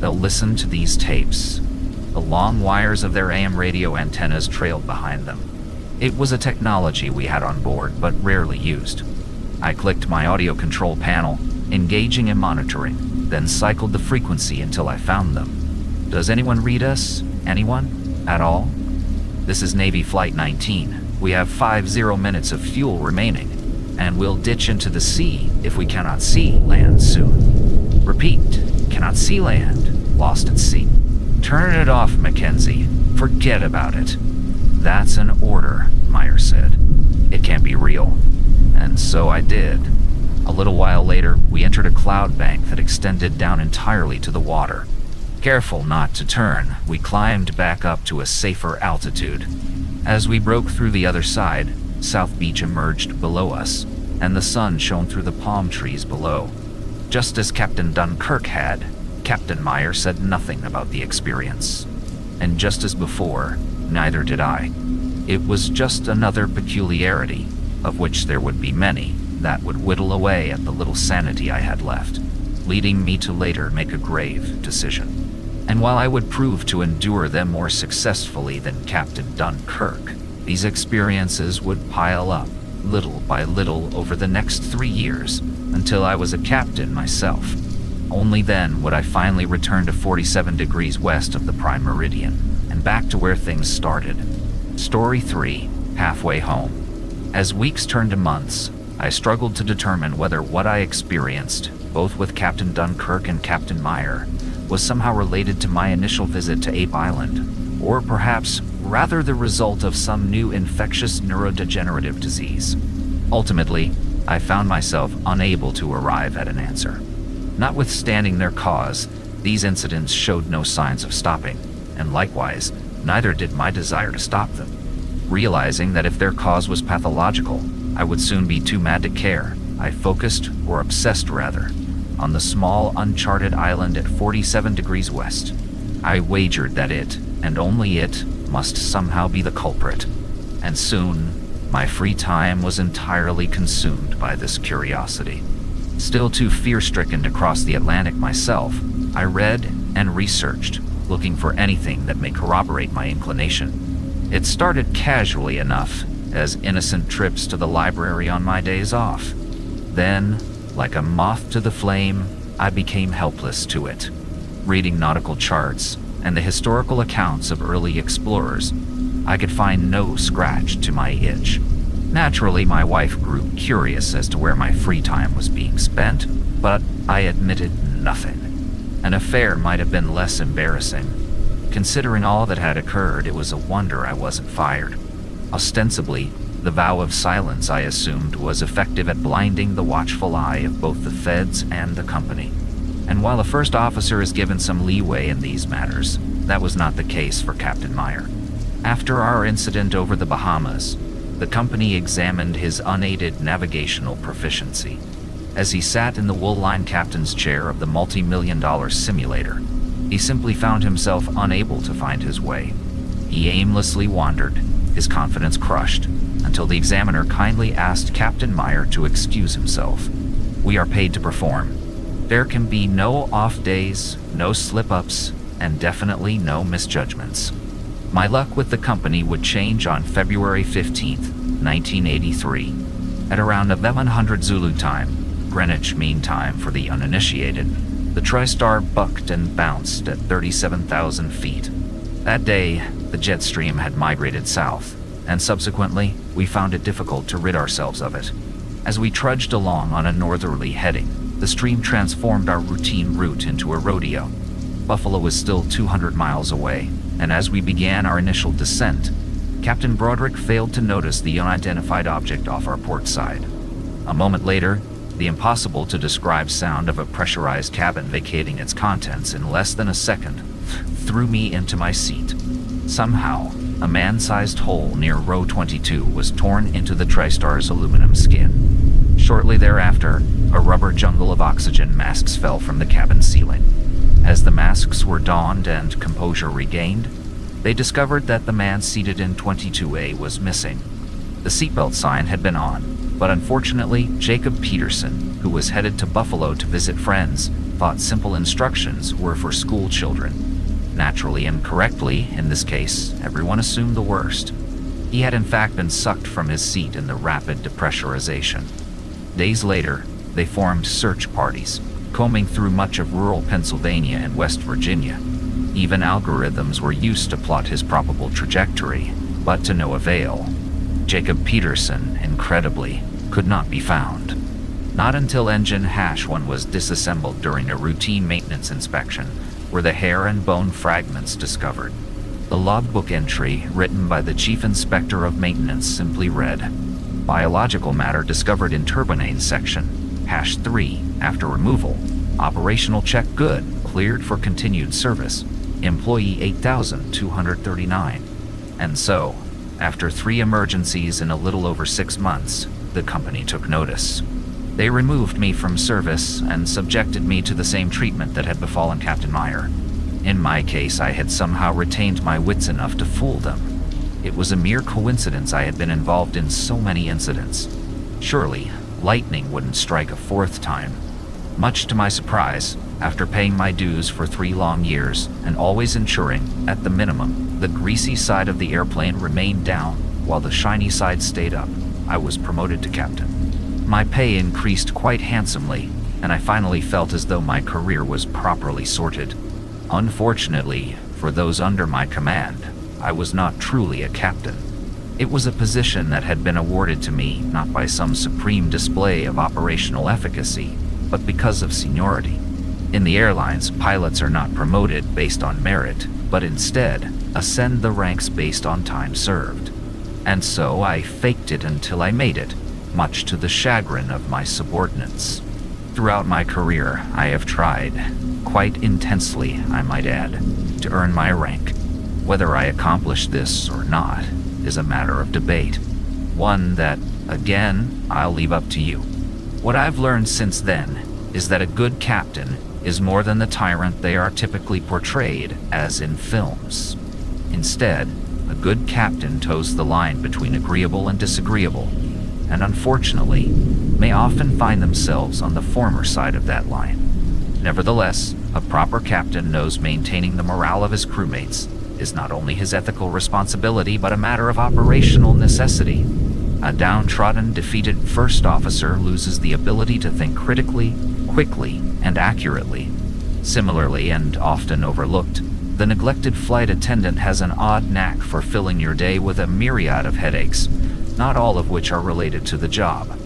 They'll listen to these tapes. The long wires of their AM radio antennas trailed behind them. It was a technology we had on board, but rarely used. I clicked my audio control panel, engaging and monitoring, then cycled the frequency until I found them. Does anyone read us? Anyone? At all? This is Navy Flight 19. We have 50 minutes of fuel remaining, and we'll ditch into the sea if we cannot see land soon. Repeat, cannot see land, lost at sea. Turn it off, Mackenzie. Forget about it. That's an order, Meyer said. It can't be real. And so I did. A little while later, we entered a cloud bank that extended down entirely to the water. Careful not to turn, we climbed back up to a safer altitude. As we broke through the other side, South Beach emerged below us, and the sun shone through the palm trees below. Just as Captain Dunkirk had, Captain Meyer said nothing about the experience. And just as before, neither did I. It was just another peculiarity, of which there would be many, that would whittle away at the little sanity I had left, leading me to later make a grave decision. And while I would prove to endure them more successfully than Captain Dunkirk, these experiences would pile up, little by little, over the next 3 years, until I was a captain myself. Only then would I finally return to 47 degrees west of the prime meridian, and back to where things started. Story 3, halfway home. As weeks turned to months, I struggled to determine whether what I experienced, both with Captain Dunkirk and Captain Meyer, was somehow related to my initial visit to Ape Island, or perhaps rather the result of some new infectious neurodegenerative disease. Ultimately, I found myself unable to arrive at an answer. Notwithstanding their cause, these incidents showed no signs of stopping, and likewise, neither did my desire to stop them. Realizing that if their cause was pathological, I would soon be too mad to care, I focused, or obsessed rather, on the small, uncharted island at 47 degrees west. I wagered that it, and only it, must somehow be the culprit. And soon, my free time was entirely consumed by this curiosity. Still too fear-stricken to cross the Atlantic myself, I read and researched, looking for anything that may corroborate my inclination. It started casually enough, as innocent trips to the library on my days off. Then, like a moth to the flame, I became helpless to it. Reading nautical charts and the historical accounts of early explorers, I could find no scratch to my itch. Naturally, my wife grew curious as to where my free time was being spent, but I admitted nothing. An affair might have been less embarrassing. Considering all that had occurred, it was a wonder I wasn't fired. Ostensibly, the vow of silence, I assumed, was effective at blinding the watchful eye of both the feds and the company. And while a first officer is given some leeway in these matters, that was not the case for Captain Meyer. After our incident over the Bahamas, the company examined his unaided navigational proficiency. As he sat in the wool-lined captain's chair of the multi-million-dollar simulator, he simply found himself unable to find his way. He aimlessly wandered, his confidence crushed, until the examiner kindly asked Captain Meyer to excuse himself. "We are paid to perform. There can be no off days, no slip-ups, and definitely no misjudgments." My luck with the company would change on February 15th, 1983. At around 1100 Zulu time, Greenwich Mean Time for the uninitiated, the TriStar bucked and bounced at 37,000 feet. That day, the jet stream had migrated south, and subsequently, we found it difficult to rid ourselves of it. As we trudged along on a northerly heading, the stream transformed our routine route into a rodeo. Buffalo was still 200 miles away, and as we began our initial descent, Captain Broderick failed to notice the unidentified object off our port side. A moment later, the impossible-to-describe sound of a pressurized cabin vacating its contents in less than a second threw me into my seat. Somehow, a man-sized hole near row 22 was torn into the TriStar's aluminum skin. Shortly thereafter, a rubber jungle of oxygen masks fell from the cabin ceiling. As the masks were donned and composure regained, they discovered that the man seated in 22A was missing. The seatbelt sign had been on, but unfortunately, Jacob Peterson, who was headed to Buffalo to visit friends, thought simple instructions were for school children. Naturally and correctly, in this case, everyone assumed the worst. He had in fact been sucked from his seat in the rapid depressurization. Days later, they formed search parties, combing through much of rural Pennsylvania and West Virginia. Even algorithms were used to plot his probable trajectory, but to no avail. Jacob Peterson, incredibly, could not be found. Not until engine hash 1 was disassembled during a routine maintenance inspection were the hair and bone fragments discovered. The logbook entry, written by the Chief Inspector of Maintenance, simply read, "Biological matter discovered in turbine section, hash 3, after removal. Operational check good, cleared for continued service. Employee 8,239. And so, after 3 emergencies in a little over 6 months, the company took notice. They removed me from service and subjected me to the same treatment that had befallen Captain Meyer. In my case, I had somehow retained my wits enough to fool them. It was a mere coincidence I had been involved in so many incidents. Surely, lightning wouldn't strike a fourth time. Much to my surprise, after paying my dues for 3 long years and always ensuring, at the minimum, the greasy side of the airplane remained down while the shiny side stayed up, I was promoted to captain. My pay increased quite handsomely, and I finally felt as though my career was properly sorted. Unfortunately, for those under my command, I was not truly a captain. It was a position that had been awarded to me not by some supreme display of operational efficacy, but because of seniority. In the airlines, pilots are not promoted based on merit, but instead ascend the ranks based on time served. And so I faked it until I made it, much to the chagrin of my subordinates. Throughout my career, I have tried, quite intensely, I might add, to earn my rank. Whether I accomplish this or not is a matter of debate. One that, again, I'll leave up to you. What I've learned since then is that a good captain is more than the tyrant they are typically portrayed as in films. Instead, a good captain toes the line between agreeable and disagreeable, and unfortunately, may often find themselves on the former side of that line. Nevertheless, a proper captain knows maintaining the morale of his crewmates is not only his ethical responsibility but a matter of operational necessity. A downtrodden, defeated first officer loses the ability to think critically, quickly, and accurately. Similarly, and often overlooked, the neglected flight attendant has an odd knack for filling your day with a myriad of headaches, not all of which are related to the job.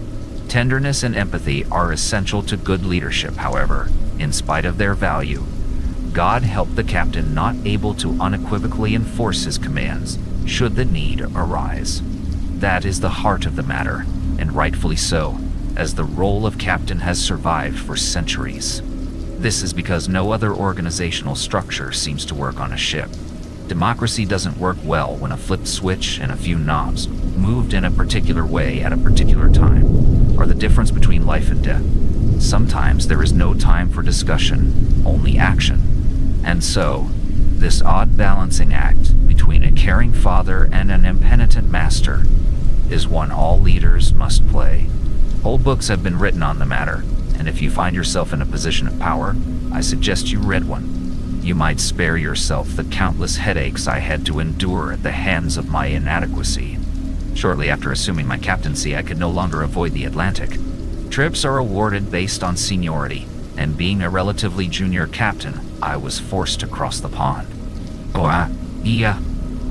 Tenderness and empathy are essential to good leadership, however, in spite of their value. God help the captain not able to unequivocally enforce his commands, should the need arise. That is the heart of the matter, and rightfully so, as the role of captain has survived for centuries. This is because no other organizational structure seems to work on a ship. Democracy doesn't work well when a flipped switch and a few knobs, moved in a particular way at a particular time, are the difference between life and death. Sometimes there is no time for discussion, only action. And so, this odd balancing act between a caring father and an impenitent master is one all leaders must play. Whole books have been written on the matter, and if you find yourself in a position of power, I suggest you read one. You might spare yourself the countless headaches I had to endure at the hands of my inadequacy. Shortly after assuming my captaincy, I could no longer avoid the Atlantic. Trips are awarded based on seniority, and being a relatively junior captain, I was forced to cross the pond. Yeah,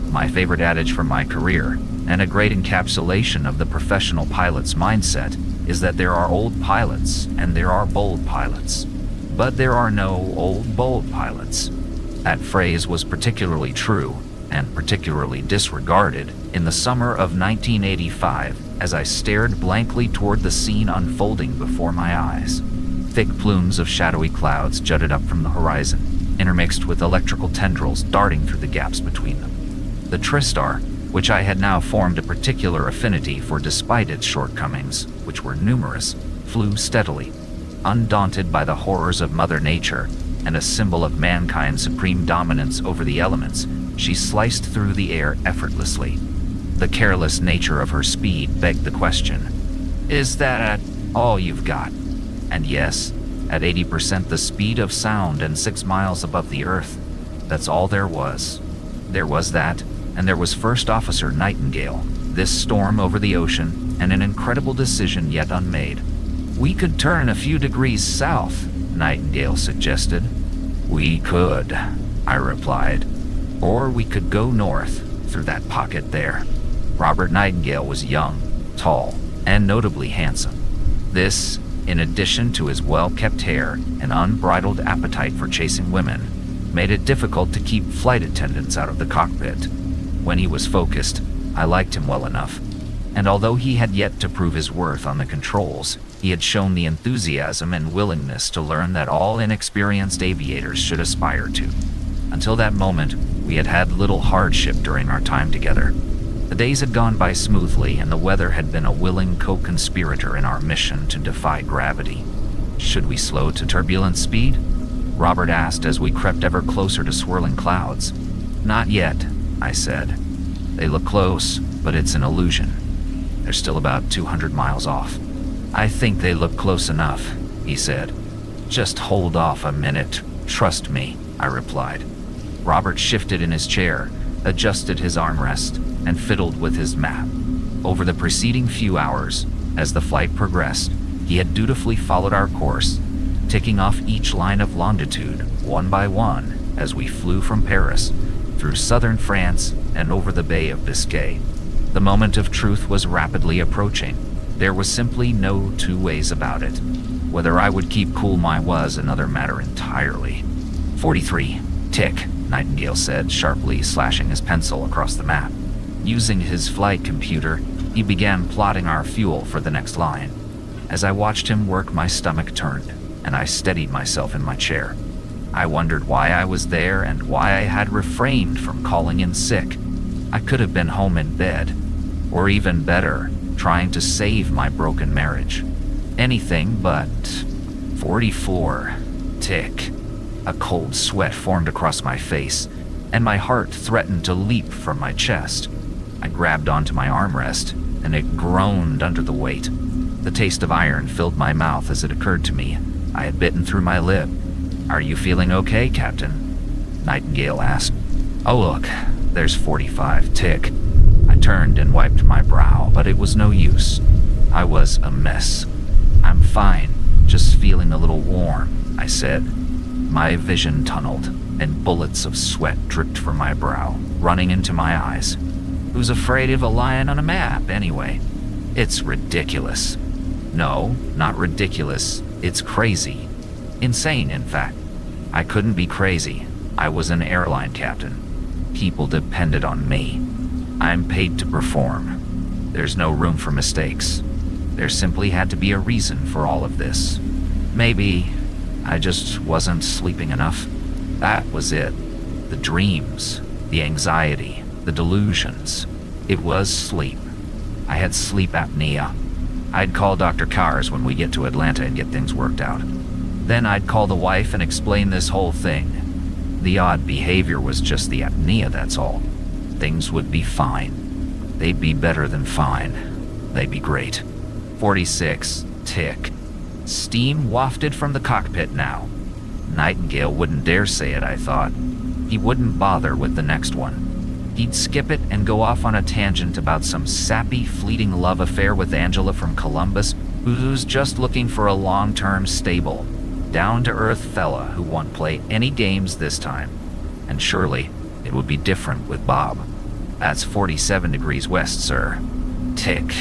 my favorite adage from my career, and a great encapsulation of the professional pilot's mindset, is that there are old pilots and there are bold pilots. But there are no old, bold pilots. That phrase was particularly true, and particularly disregarded, in the summer of 1985 as I stared blankly toward the scene unfolding before my eyes. Thick plumes of shadowy clouds jutted up from the horizon, intermixed with electrical tendrils darting through the gaps between them. The Tristar, which I had now formed a particular affinity for despite its shortcomings, which were numerous, flew steadily. Undaunted by the horrors of Mother Nature, and a symbol of mankind's supreme dominance over the elements, she sliced through the air effortlessly. The careless nature of her speed begged the question, is that all you've got? And yes, at 80% the speed of sound and 6 miles above the earth, that's all there was. There was that, and there was First Officer Nightingale, this storm over the ocean, and an incredible decision yet unmade. We could turn a few degrees south, Nightingale suggested. We could, I replied. Or we could go north, through that pocket there. Robert Nightingale was young, tall, and notably handsome. This, in addition to his well-kept hair and unbridled appetite for chasing women, made it difficult to keep flight attendants out of the cockpit. When he was focused, I liked him well enough, and although he had yet to prove his worth on the controls, he had shown the enthusiasm and willingness to learn that all inexperienced aviators should aspire to. Until that moment, we had had little hardship during our time together. The days had gone by smoothly, and the weather had been a willing co-conspirator in our mission to defy gravity. Should we slow to turbulent speed? Robert asked as we crept ever closer to swirling clouds. Not yet, I said. They look close, but it's an illusion. They're still about 200 miles off. I think they look close enough, he said. Just hold off a minute. Trust me, I replied. Robert shifted in his chair, adjusted his armrest, and fiddled with his map. Over the preceding few hours, as the flight progressed, he had dutifully followed our course, ticking off each line of longitude, one by one, as we flew from Paris, through southern France and over the Bay of Biscay. The moment of truth was rapidly approaching. There was simply no two ways about it. Whether I would keep cool was another matter entirely. 43. Tick, Nightingale said, sharply slashing his pencil across the map. Using his flight computer, he began plotting our fuel for the next line. As I watched him work, my stomach turned, and I steadied myself in my chair. I wondered why I was there and why I had refrained from calling in sick. I could have been home in bed, or even better, trying to save my broken marriage. Anything but 44. Tick. A cold sweat formed across my face, and my heart threatened to leap from my chest. I grabbed onto my armrest, and it groaned under the weight. The taste of iron filled my mouth as it occurred to me I had bitten through my lip. Are you feeling okay, Captain? Nightingale asked. Oh look, there's 45. Tick. I turned and wiped my brow, but it was no use. I was a mess. I'm fine, just feeling a little warm, I said. My vision tunneled, and bullets of sweat dripped from my brow, running into my eyes. Who's afraid of a lion on a map, anyway? It's ridiculous. No, not ridiculous. It's crazy. Insane, in fact. I couldn't be crazy. I was an airline captain. People depended on me. I'm paid to perform. There's no room for mistakes. There simply had to be a reason for all of this. Maybe I just wasn't sleeping enough. That was it. The dreams, the anxiety, the delusions. It was sleep. I had sleep apnea. I'd call Dr. Cars when we get to Atlanta and get things worked out. Then I'd call the wife and explain this whole thing. The odd behavior was just the apnea, that's all. Things would be fine. They'd be better than fine. They'd be great. 46. Tick. Steam wafted from the cockpit now. Nightingale wouldn't dare say it, I thought. He wouldn't bother with the next one. He'd skip it and go off on a tangent about some sappy, fleeting love affair with Angela from Columbus, who's just looking for a long-term, stable, down-to-earth fella who won't play any games this time. And surely, it would be different with Bob. That's 47 degrees west, sir. Tick.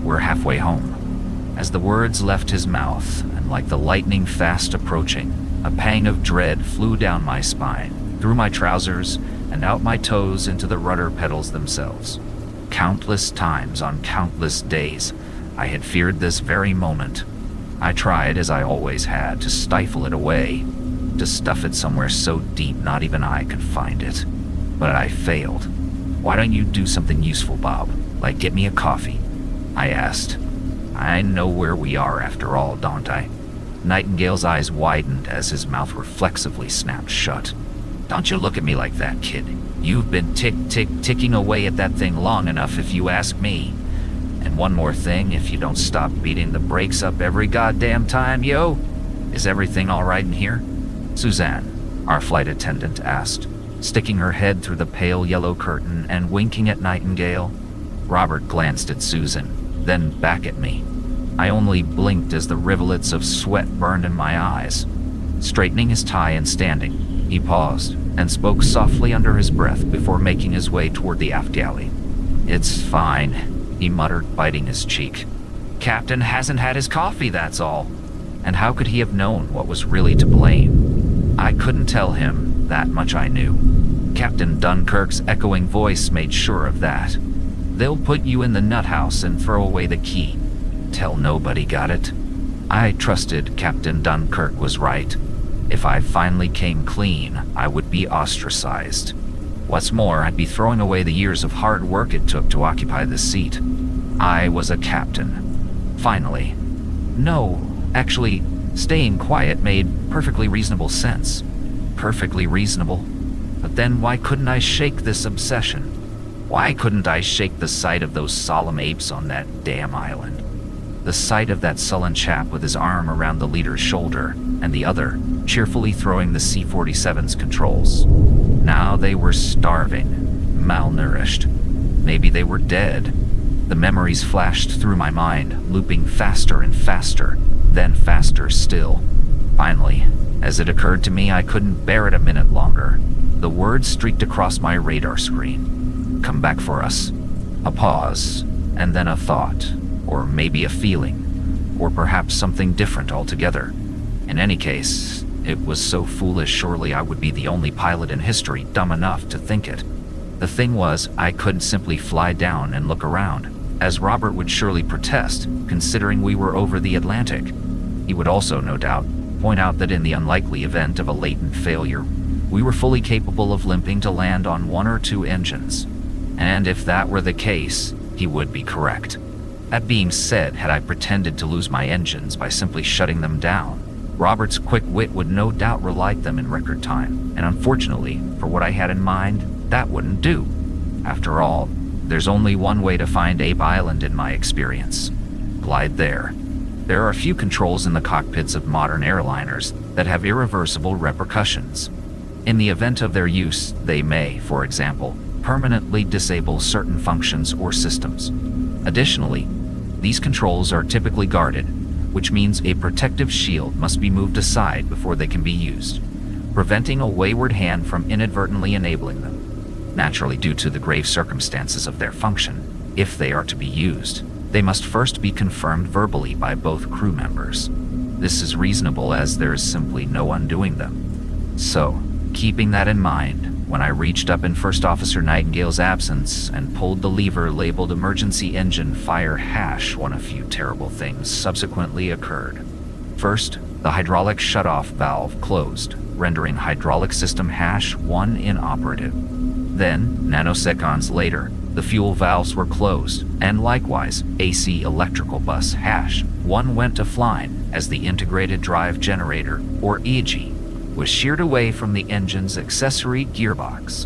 We're halfway home. As the words left his mouth, and like the lightning fast approaching, a pang of dread flew down my spine, through my trousers, and out my toes into the rudder pedals themselves. Countless times on countless days, I had feared this very moment. I tried, as I always had, to stifle it away, to stuff it somewhere so deep not even I could find it. But I failed. Why don't you do something useful, Bob? Like get me a coffee? I asked. I know where we are after all, don't I? Nightingale's eyes widened as his mouth reflexively snapped shut. Don't you look at me like that, kid. You've been ticking away at that thing long enough if you ask me. And one more thing, if you don't stop beating the brakes up every goddamn time, yo. Is everything all right in here? Suzanne, our flight attendant asked, sticking her head through the pale yellow curtain and winking at Nightingale. Robert glanced at Susan, then back at me. I only blinked as the rivulets of sweat burned in my eyes. Straightening his tie and standing, he paused and spoke softly under his breath before making his way toward the aft galley. It's fine, he muttered, biting his cheek. Captain hasn't had his coffee, that's all. And how could he have known what was really to blame? I couldn't tell him, that much I knew. Captain Dunkirk's echoing voice made sure of that. They'll put you in the nut house and throw away the key. Tell nobody, got it? I trusted Captain Dunkirk was right. If I finally came clean, I would be ostracized. What's more, I'd be throwing away the years of hard work it took to occupy this seat. I was a captain. Finally. No, actually, Staying quiet made perfectly reasonable sense. Perfectly reasonable. But then why couldn't I shake this obsession? Why couldn't I shake the sight of those solemn apes on that damn island? The sight of that sullen chap with his arm around the leader's shoulder, and the other cheerfully throwing the C-47's controls. Now they were starving, malnourished. Maybe they were dead. The memories flashed through my mind, looping faster and faster, then faster still. Finally, as it occurred to me I couldn't bear it a minute longer, the words streaked across my radar screen. Come back for us. A pause, and then a thought, or maybe a feeling, or perhaps something different altogether. In any case, it was so foolish surely I would be the only pilot in history dumb enough to think it. The thing was, I couldn't simply fly down and look around, as Robert would surely protest, considering we were over the Atlantic. He would also, no doubt, point out that in the unlikely event of a latent failure, we were fully capable of limping to land on 1 or 2 engines. And if that were the case, he would be correct. That being said, had I pretended to lose my engines by simply shutting them down, Robert's quick wit would no doubt relight them in record time, and unfortunately, for what I had in mind, that wouldn't do. After all, there's only one way to find Ape Island in my experience. Glide there. There are a few controls in the cockpits of modern airliners that have irreversible repercussions. In the event of their use, they may, for example, permanently disable certain functions or systems. Additionally, these controls are typically guarded, which means a protective shield must be moved aside before they can be used, preventing a wayward hand from inadvertently enabling them. Naturally, due to the grave circumstances of their function, if they are to be used, they must first be confirmed verbally by both crew members. This is reasonable as there is simply no undoing them. So, keeping that in mind, when I reached up in First Officer Nightingale's absence and pulled the lever labeled emergency engine fire hash, a few terrible things subsequently occurred. First, the hydraulic shutoff valve closed, rendering hydraulic system hash 1 inoperative. Then, nanoseconds later, the fuel valves were closed, and likewise, AC electrical bus hash 1 went offline as the integrated drive generator, or EG, was sheared away from the engine's accessory gearbox.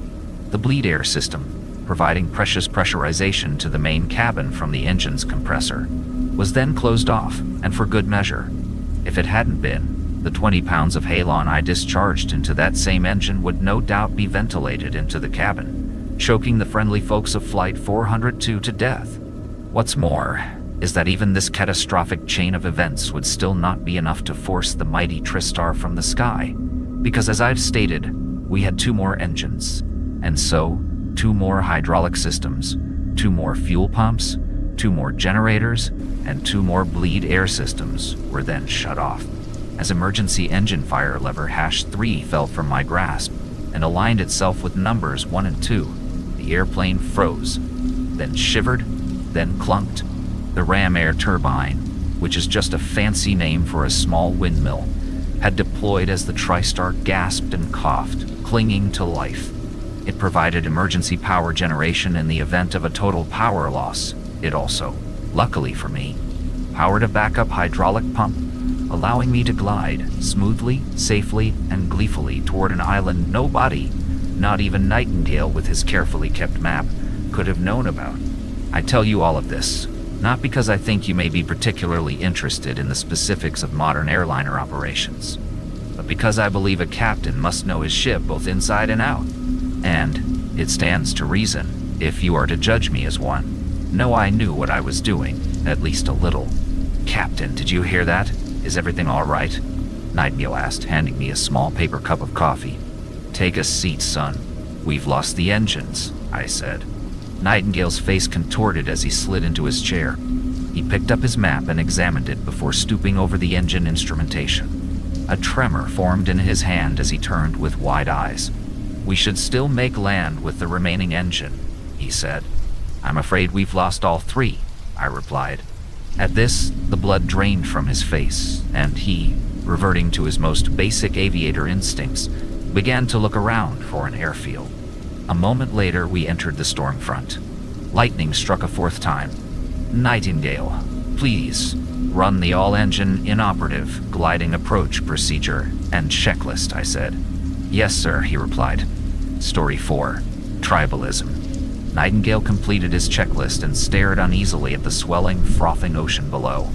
The bleed air system, providing precious pressurization to the main cabin from the engine's compressor, was then closed off, and for good measure. If it hadn't been, the 20 pounds of halon I discharged into that same engine would no doubt be ventilated into the cabin, choking the friendly folks of Flight 402 to death. What's more, is that even this catastrophic chain of events would still not be enough to force the mighty Tristar from the sky, because as I've stated, we had 2 more engines, and so 2 more hydraulic systems, 2 more fuel pumps, 2 more generators, and 2 more bleed air systems were then shut off. As emergency engine fire lever hash 3 fell from my grasp and aligned itself with numbers 1 and 2, the airplane froze, then shivered, then clunked. The ram air turbine, which is just a fancy name for a small windmill, had deployed as the TriStar gasped and coughed, clinging to life. It provided emergency power generation in the event of a total power loss. It also, luckily for me, powered a backup hydraulic pump, allowing me to glide smoothly, safely, and gleefully toward an island nobody, not even Nightingale with his carefully kept map, could have known about. I tell you all of this, not because I think you may be particularly interested in the specifics of modern airliner operations, but because I believe a captain must know his ship both inside and out. And it stands to reason, if you are to judge me as one, know I knew what I was doing, at least a little. "Captain, did you hear that? Is everything all right?" Nightingale asked, handing me a small paper cup of coffee. "Take a seat, son. We've lost the engines," I said. Nightingale's face contorted as he slid into his chair. He picked up his map and examined it before stooping over the engine instrumentation. A tremor formed in his hand as he turned with wide eyes. "We should still make land with the remaining engine," he said. "I'm afraid we've lost all 3, I replied. At this, the blood drained from his face, and he, reverting to his most basic aviator instincts, began to look around for an airfield. A moment later, we entered the storm front. Lightning struck a 4th time. "Nightingale, Please, run the all-engine inoperative gliding approach procedure and checklist, I said. Yes, sir, he replied. Story 4. Tribalism. Nightingale completed his checklist and stared uneasily at the swelling, frothing ocean below.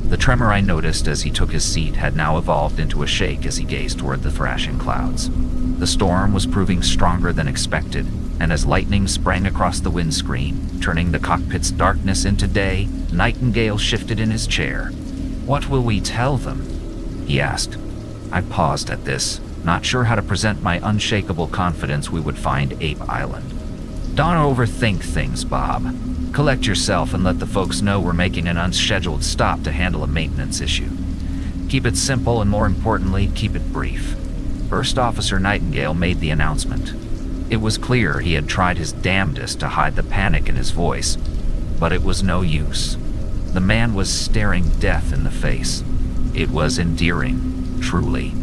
The tremor I noticed as he took his seat had now evolved into a shake as he gazed toward the thrashing clouds. The storm was proving stronger than expected, and as lightning sprang across the windscreen, turning the cockpit's darkness into day, Nightingale shifted in his chair. "What will we tell them?" he asked. I paused at this, not sure how to present my unshakable confidence we would find Ape Island. "Don't overthink things, Bob. Collect yourself and let the folks know we're making an unscheduled stop to handle a maintenance issue. Keep it simple and, more importantly, keep it brief." First Officer Nightingale made the announcement. It was clear he had tried his damnedest to hide the panic in his voice, but it was no use. The man was staring death in the face. It was endearing, truly.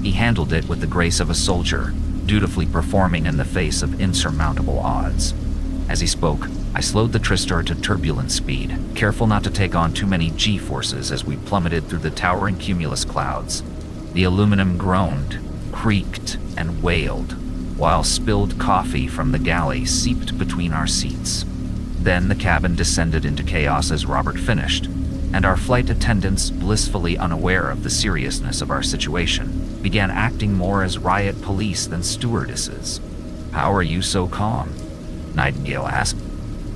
He handled it with the grace of a soldier, dutifully performing in the face of insurmountable odds. As he spoke, I slowed the Tristar to turbulent speed, careful not to take on too many G-forces as we plummeted through the towering cumulus clouds. The aluminum groaned, creaked, and wailed, while spilled coffee from the galley seeped between our seats. Then the cabin descended into chaos as Robert finished, and our flight attendants, blissfully unaware of the seriousness of our situation, began acting more as riot police than stewardesses. "How are you so calm?" Nightingale asked.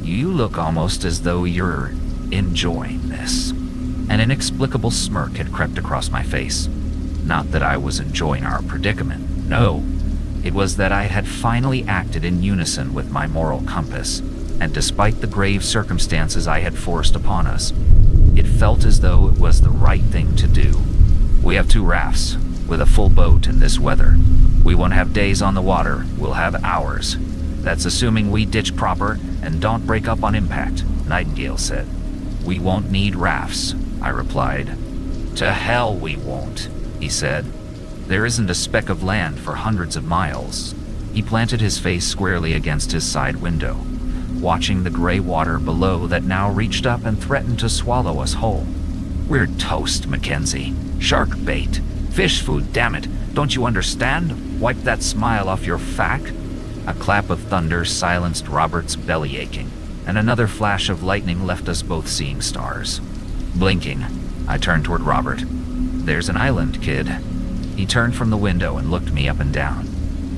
"You look almost as though you're enjoying this." An inexplicable smirk had crept across my face. Not that I was enjoying our predicament, no. It was that I had finally acted in unison with my moral compass, and despite the grave circumstances I had forced upon us, it felt as though it was the right thing to do. We have 2 rafts, with a full boat in this weather. We won't have days on the water, we'll have hours. That's assuming we ditch proper and don't break up on impact, Nightingale said. "We won't need rafts," I replied. "To hell we won't," he said. "There isn't a speck of land for hundreds of miles." He planted his face squarely against his side window, watching the gray water below that now reached up and threatened to swallow us whole. "We're toast, Mackenzie. Shark bait. Fish food, damn it. Don't you understand? Wipe that smile off your fac." A clap of thunder silenced Robert's belly aching, and another flash of lightning left us both seeing stars. Blinking, I turned toward Robert. "There's an island, kid." He turned from the window and looked me up and down.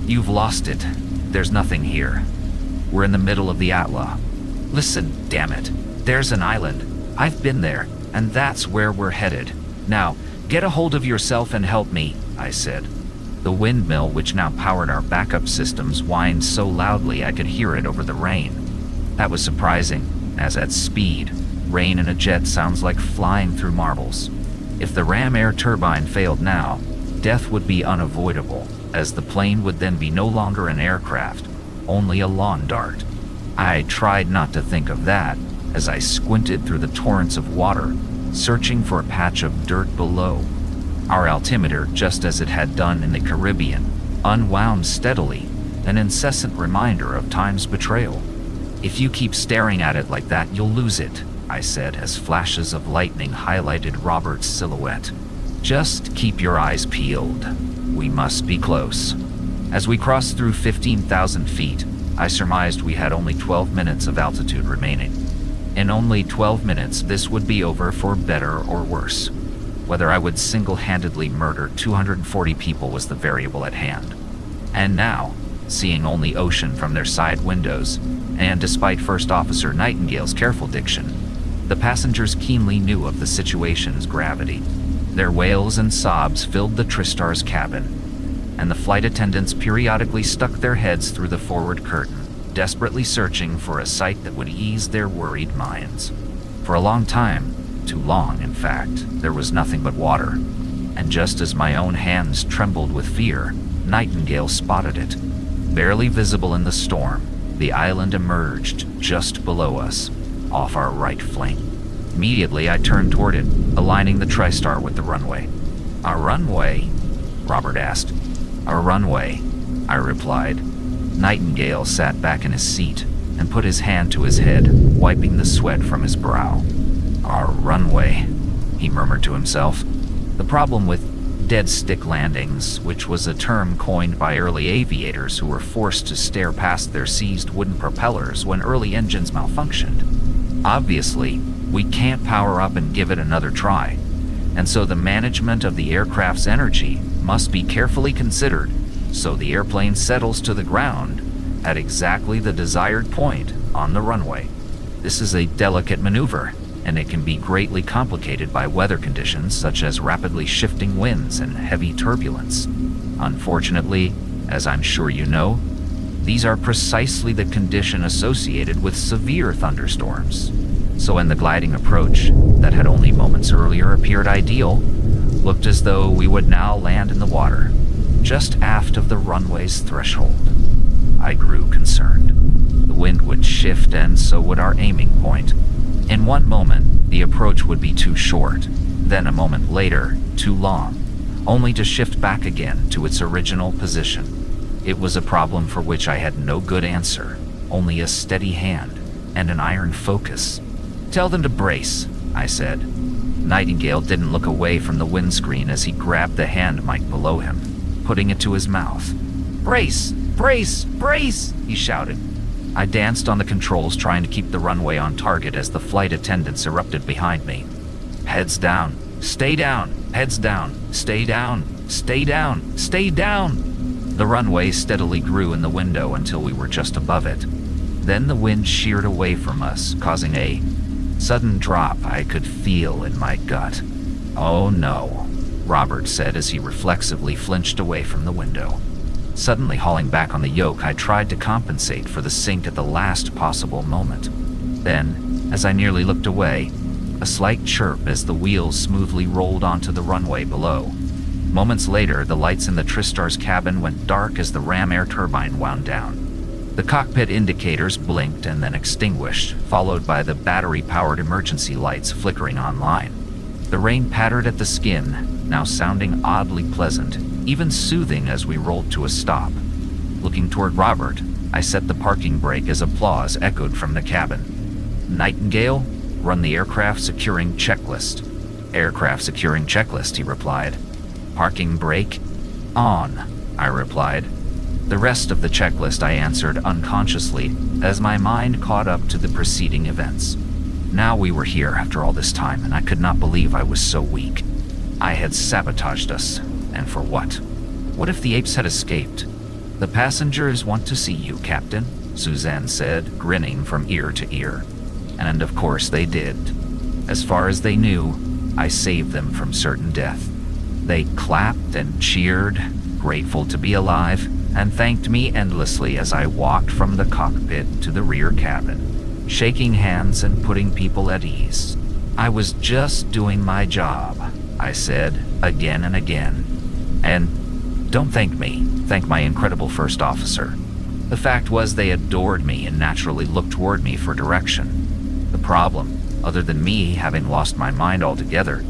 "You've lost it. There's nothing here. We're in the middle of the Atla. Listen, damn it. There's an island. I've been there, and that's where we're headed. Now, get a hold of yourself and help me," I said. The windmill, which now powered our backup systems, whined so loudly I could hear it over the rain. That was surprising, as at speed, rain in a jet sounds like flying through marbles. If the ram air turbine failed now, death would be unavoidable, as the plane would then be no longer an aircraft, only a lawn dart. I tried not to think of that as I squinted through the torrents of water, searching for a patch of dirt below. Our altimeter, just as it had done in the Caribbean, unwound steadily, an incessant reminder of time's betrayal. "If you keep staring at it like that, you'll lose it," I said as flashes of lightning highlighted Robert's silhouette. "Just keep your eyes peeled. We must be close." As we crossed through 15,000 feet, I surmised we had only 12 minutes of altitude remaining. In only 12 minutes, this would be over for better or worse. Whether I would single-handedly murder 240 people was the variable at hand. And now, seeing only ocean from their side windows, and despite First Officer Nightingale's careful diction, the passengers keenly knew of the situation's gravity. Their wails and sobs filled the Tristar's cabin, and the flight attendants periodically stuck their heads through the forward curtain, desperately searching for a sight that would ease their worried minds. For a long time, too long, in fact, there was nothing but water, and just as my own hands trembled with fear, Nightingale spotted it. Barely visible in the storm, the island emerged just below us, off our right flank. Immediately, I turned toward it, aligning the TriStar with the runway. "Our runway?" Robert asked. "Our runway," I replied. Nightingale sat back in his seat and put his hand to his head, wiping the sweat from his brow. Our runway, he murmured to himself. The problem with dead stick landings, which was a term coined by early aviators who were forced to stare past their seized wooden propellers when early engines malfunctioned. Obviously, we can't power up and give it another try, and so the management of the aircraft's energy must be carefully considered so the airplane settles to the ground at exactly the desired point on the runway. This is a delicate maneuver, and it can be greatly complicated by weather conditions such as rapidly shifting winds and heavy turbulence. Unfortunately, as I'm sure you know, these are precisely the condition associated with severe thunderstorms. So when the gliding approach, that had only moments earlier appeared ideal, looked as though we would now land in the water, just aft of the runway's threshold, I grew concerned. The wind would shift and so would our aiming point. In one moment, the approach would be too short, then a moment later, too long, only to shift back again to its original position. It was a problem for which I had no good answer, only a steady hand and an iron focus. "Tell them to brace," I said. Nightingale didn't look away from the windscreen as he grabbed the hand mic below him, putting it to his mouth. "Brace! Brace! Brace!" he shouted. I danced on the controls trying to keep the runway on target as the flight attendants erupted behind me. "Heads down! Stay down! Heads down! Stay down! Stay down! Stay down!" The runway steadily grew in the window until we were just above it. Then the wind sheared away from us, causing a sudden drop I could feel in my gut. "Oh no," Robert said as he reflexively flinched away from the window. Suddenly hauling back on the yoke, I tried to compensate for the sink at the last possible moment. Then, as I nearly looked away, a slight chirp as the wheels smoothly rolled onto the runway below. Moments later, the lights in the Tristar's cabin went dark as the ram air turbine wound down. The cockpit indicators blinked and then extinguished, followed by the battery-powered emergency lights flickering online. The rain pattered at the skin, now sounding oddly pleasant, even soothing as we rolled to a stop. Looking toward Robert, I set the parking brake as applause echoed from the cabin. "Nightingale, run the aircraft securing checklist." "Aircraft securing checklist," he replied. "Parking brake on," I replied. The rest of the checklist I answered unconsciously as my mind caught up to the preceding events. Now we were here after all this time, and I could not believe I was so weak. I had sabotaged us, and for what? What if the apes had escaped? "The passengers want to see you, Captain," Suzanne said, grinning from ear to ear. And of course they did. As far as they knew, I saved them from certain death. They clapped and cheered, grateful to be alive, and thanked me endlessly as I walked from the cockpit to the rear cabin, shaking hands and putting people at ease. "I was just doing my job," I said, again and again. "And don't thank me, thank my incredible first officer." The fact was they adored me and naturally looked toward me for direction. The problem, other than me having lost my mind altogether,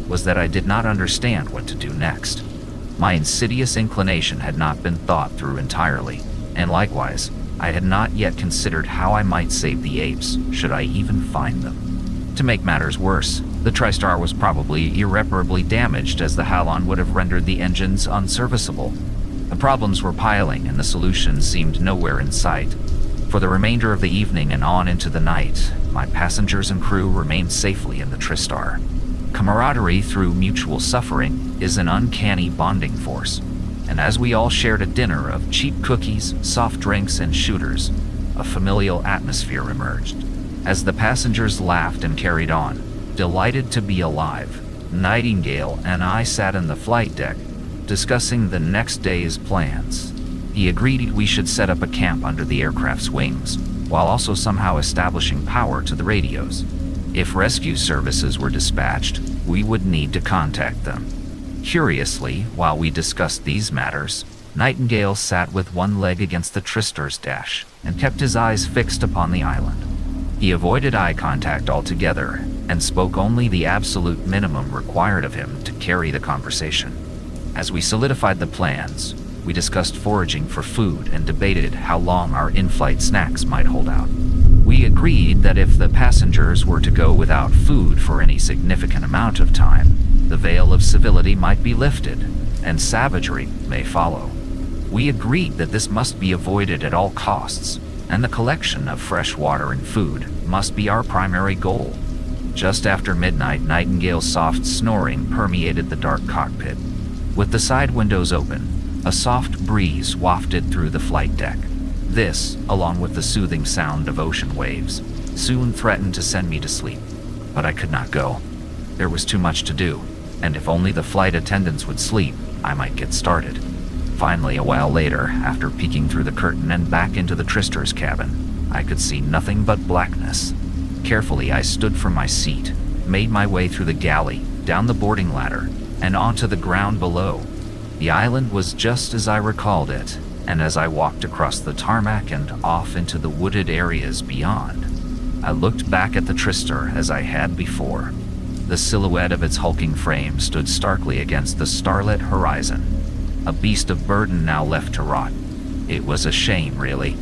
was that I did not understand what to do next. My insidious inclination had not been thought through entirely, and likewise, I had not yet considered how I might save the apes, should I even find them. To make matters worse, the TriStar was probably irreparably damaged as the halon would have rendered the engines unserviceable. The problems were piling and the solution seemed nowhere in sight. For the remainder of the evening and on into the night, my passengers and crew remained safely in the TriStar. Camaraderie through mutual suffering is an uncanny bonding force, and as we all shared a dinner of cheap cookies, soft drinks, and shooters, a familial atmosphere emerged. As the passengers laughed and carried on, delighted to be alive, Nightingale and I sat in the flight deck, discussing the next day's plans. He agreed we should set up a camp under the aircraft's wings, while also somehow establishing power to the radios. If rescue services were dispatched, we would need to contact them. Curiously, while we discussed these matters, Nightingale sat with one leg against the TriStar's dash and kept his eyes fixed upon the island. He avoided eye contact altogether and spoke only the absolute minimum required of him to carry the conversation. As we solidified the plans, we discussed foraging for food and debated how long our in-flight snacks might hold out. We agreed that if the passengers were to go without food for any significant amount of time, the veil of civility might be lifted, and savagery may follow. We agreed that this must be avoided at all costs, and the collection of fresh water and food must be our primary goal. Just after midnight, Nightingale's soft snoring permeated the dark cockpit. With the side windows open, a soft breeze wafted through the flight deck. This, along with the soothing sound of ocean waves, soon threatened to send me to sleep. But I could not go. There was too much to do, and if only the flight attendants would sleep, I might get started. Finally, a while later, after peeking through the curtain and back into the Trister's cabin, I could see nothing but blackness. Carefully, I stood from my seat, made my way through the galley, down the boarding ladder, and onto the ground below. The island was just as I recalled it, and as I walked across the tarmac and off into the wooded areas beyond, I looked back at the Trister as I had before. The silhouette of its hulking frame stood starkly against the starlit horizon, a beast of burden now left to rot. It was a shame, really.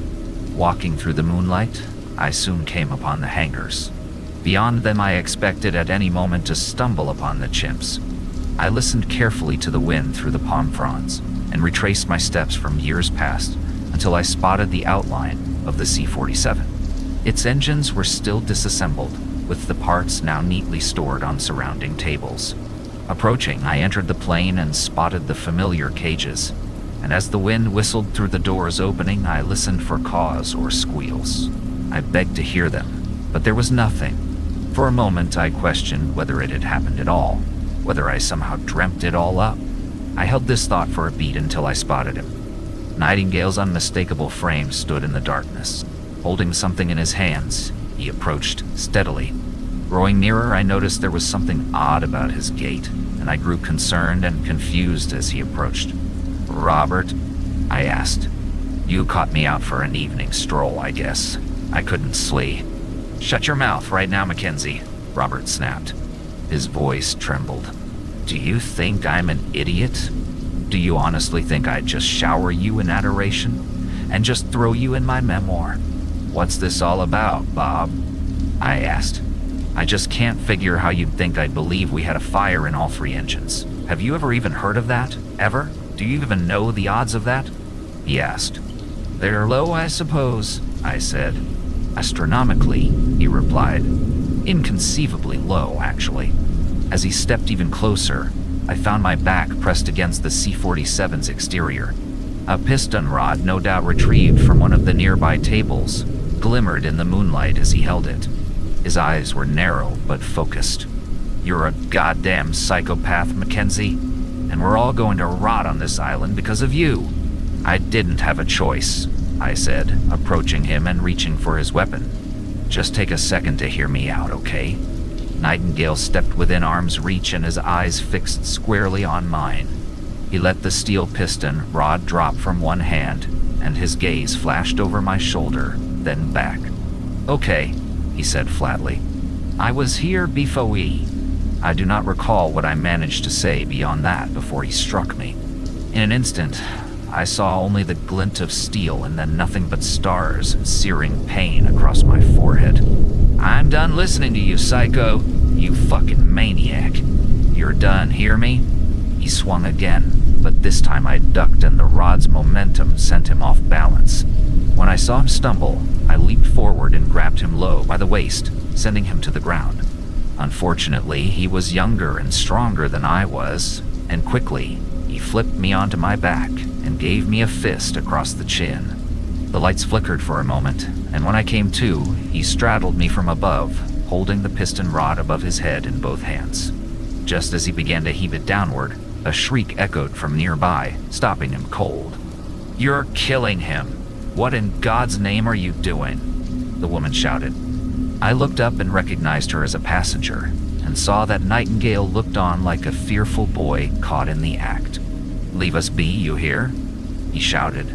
Walking through the moonlight, I soon came upon the hangars. Beyond them, I expected at any moment to stumble upon the chimps. I listened carefully to the wind through the palm fronds and retraced my steps from years past until I spotted the outline of the C-47. Its engines were still disassembled, with the parts now neatly stored on surrounding tables. Approaching, I entered the plane and spotted the familiar cages, and as the wind whistled through the doors opening, I listened for caws or squeals. I begged to hear them, but there was nothing. For a moment, I questioned whether it had happened at all, whether I somehow dreamt it all up. I held this thought for a beat until I spotted him. Nightingale's unmistakable frame stood in the darkness. Holding something in his hands, he approached steadily. Growing nearer, I noticed there was something odd about his gait, and I grew concerned and confused as he approached. "Robert?" I asked. "You caught me out for an evening stroll, I guess. I couldn't sleep." "Shut your mouth right now, Mackenzie," Robert snapped. His voice trembled. "Do you think I'm an idiot? Do you honestly think I'd just shower you in adoration and just throw you in my memoir? What's this all about, Bob?" I asked. "I just can't figure how you'd think I'd believe we had a fire in all 3 engines. Have you ever even heard of that? Ever? Do you even know the odds of that?" he asked. "They're low, I suppose," I said. "Astronomically," he replied. "Inconceivably low, actually." As he stepped even closer, I found my back pressed against the C-47's exterior. A piston rod, no doubt retrieved from one of the nearby tables, glimmered in the moonlight as he held it. His eyes were narrow but focused. "You're a goddamn psychopath, Mackenzie, and we're all going to rot on this island because of you." "I didn't have a choice," I said, approaching him and reaching for his weapon. "Just take a second to hear me out, okay?" Nightingale stepped within arm's reach and his eyes fixed squarely on mine. He let the steel piston rod drop from one hand, and his gaze flashed over my shoulder, then back. "Okay," he said flatly. "I was here before we." I do not recall what I managed to say beyond that before he struck me. In an instant, I saw only the glint of steel and then nothing but stars and searing pain across my forehead. "I'm done listening to you, psycho. You fucking maniac. You're done, hear me?" He swung again, but this time I ducked and the rod's momentum sent him off balance. When I saw him stumble, I leaped forward and grabbed him low by the waist, sending him to the ground. Unfortunately, he was younger and stronger than I was, and quickly, he flipped me onto my back and gave me a fist across the chin. The lights flickered for a moment, and when I came to, he straddled me from above, holding the piston rod above his head in both hands. Just as he began to heave it downward, a shriek echoed from nearby, stopping him cold. "You're killing him! What in God's name are you doing?" the woman shouted. I looked up and recognized her as a passenger, and saw that Nightingale looked on like a fearful boy caught in the act. "Leave us be, you hear?" he shouted.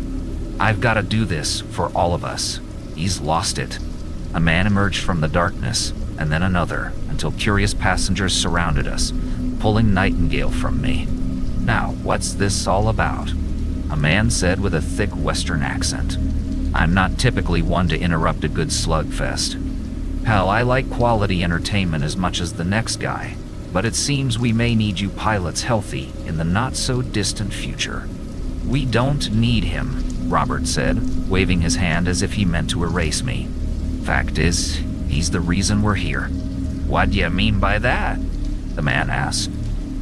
"I've got to do this for all of us. He's lost it." A man emerged from the darkness, and then another, until curious passengers surrounded us, pulling Nightingale from me. "Now, what's this all about?" a man said with a thick Western accent. I'm not typically one to interrupt a good slugfest. Hell, I like quality entertainment as much as the next guy, but it seems we may need you pilots healthy in the not-so-distant future. We don't need him, Robert said, waving his hand as if he meant to erase me. Fact is, he's the reason we're here. What do you mean by that? The man asked.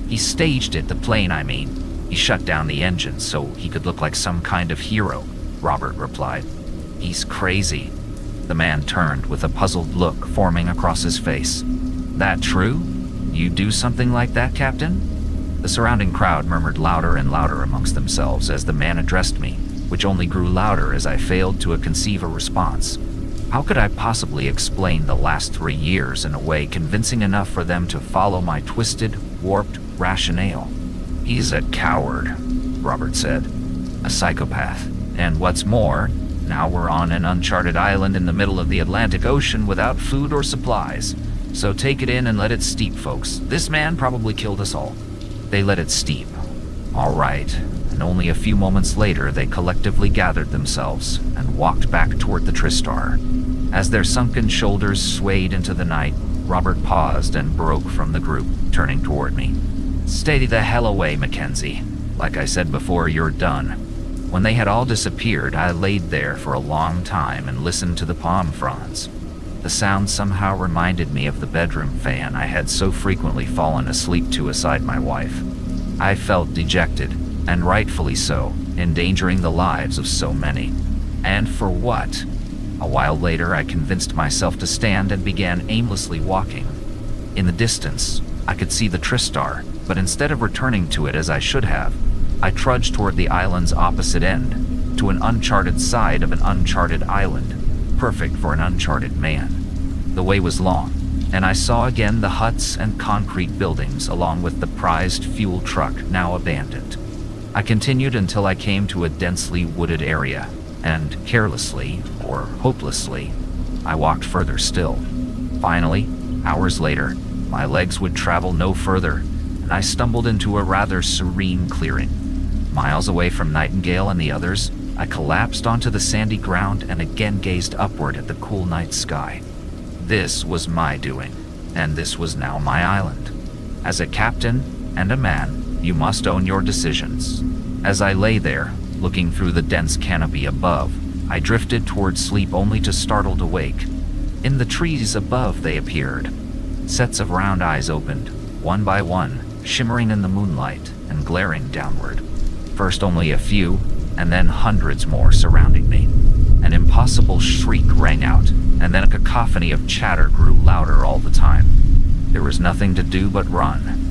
He staged it, the plane I mean. He shut down the engines so he could look like some kind of hero, Robert replied. He's crazy. The man turned with a puzzled look forming across his face. That true? You do something like that, Captain? The surrounding crowd murmured louder and louder amongst themselves as the man addressed me, which only grew louder as I failed to conceive a response. How could I possibly explain the last 3 years in a way convincing enough for them to follow my twisted, warped rationale? He's a coward, Robert said. A psychopath. And what's more, now we're on an uncharted island in the middle of the Atlantic Ocean without food or supplies. So take it in and let it steep, folks. This man probably killed us all. They let it steep. All right. And only a few moments later, they collectively gathered themselves and walked back toward the Tristar. As their sunken shoulders swayed into the night, Robert paused and broke from the group, turning toward me. Stay the hell away, Mackenzie. Like I said before, you're done. When they had all disappeared, I laid there for a long time and listened to the palm fronds. The sound somehow reminded me of the bedroom fan I had so frequently fallen asleep to beside my wife. I felt dejected, and rightfully so, endangering the lives of so many. And for what? A while later, I convinced myself to stand and began aimlessly walking. In the distance, I could see the Tristar, but instead of returning to it as I should have, I trudged toward the island's opposite end, to an uncharted side of an uncharted island, perfect for an uncharted man. The way was long, and I saw again the huts and concrete buildings along with the prized fuel truck now abandoned. I continued until I came to a densely wooded area, and carelessly, or hopelessly, I walked further still. Finally, hours later, my legs would travel no further, and I stumbled into a rather serene clearing. Miles away from Nightingale and the others, I collapsed onto the sandy ground and again gazed upward at the cool night sky. This was my doing, and this was now my island. As a captain and a man, you must own your decisions. As I lay there, looking through the dense canopy above, I drifted toward sleep only to startled awake. In the trees above they appeared. Sets of round eyes opened, one by one, shimmering in the moonlight and glaring downward. First only a few, and then hundreds more surrounding me. An impossible shriek rang out, and then a cacophony of chatter grew louder all the time. There was nothing to do but run.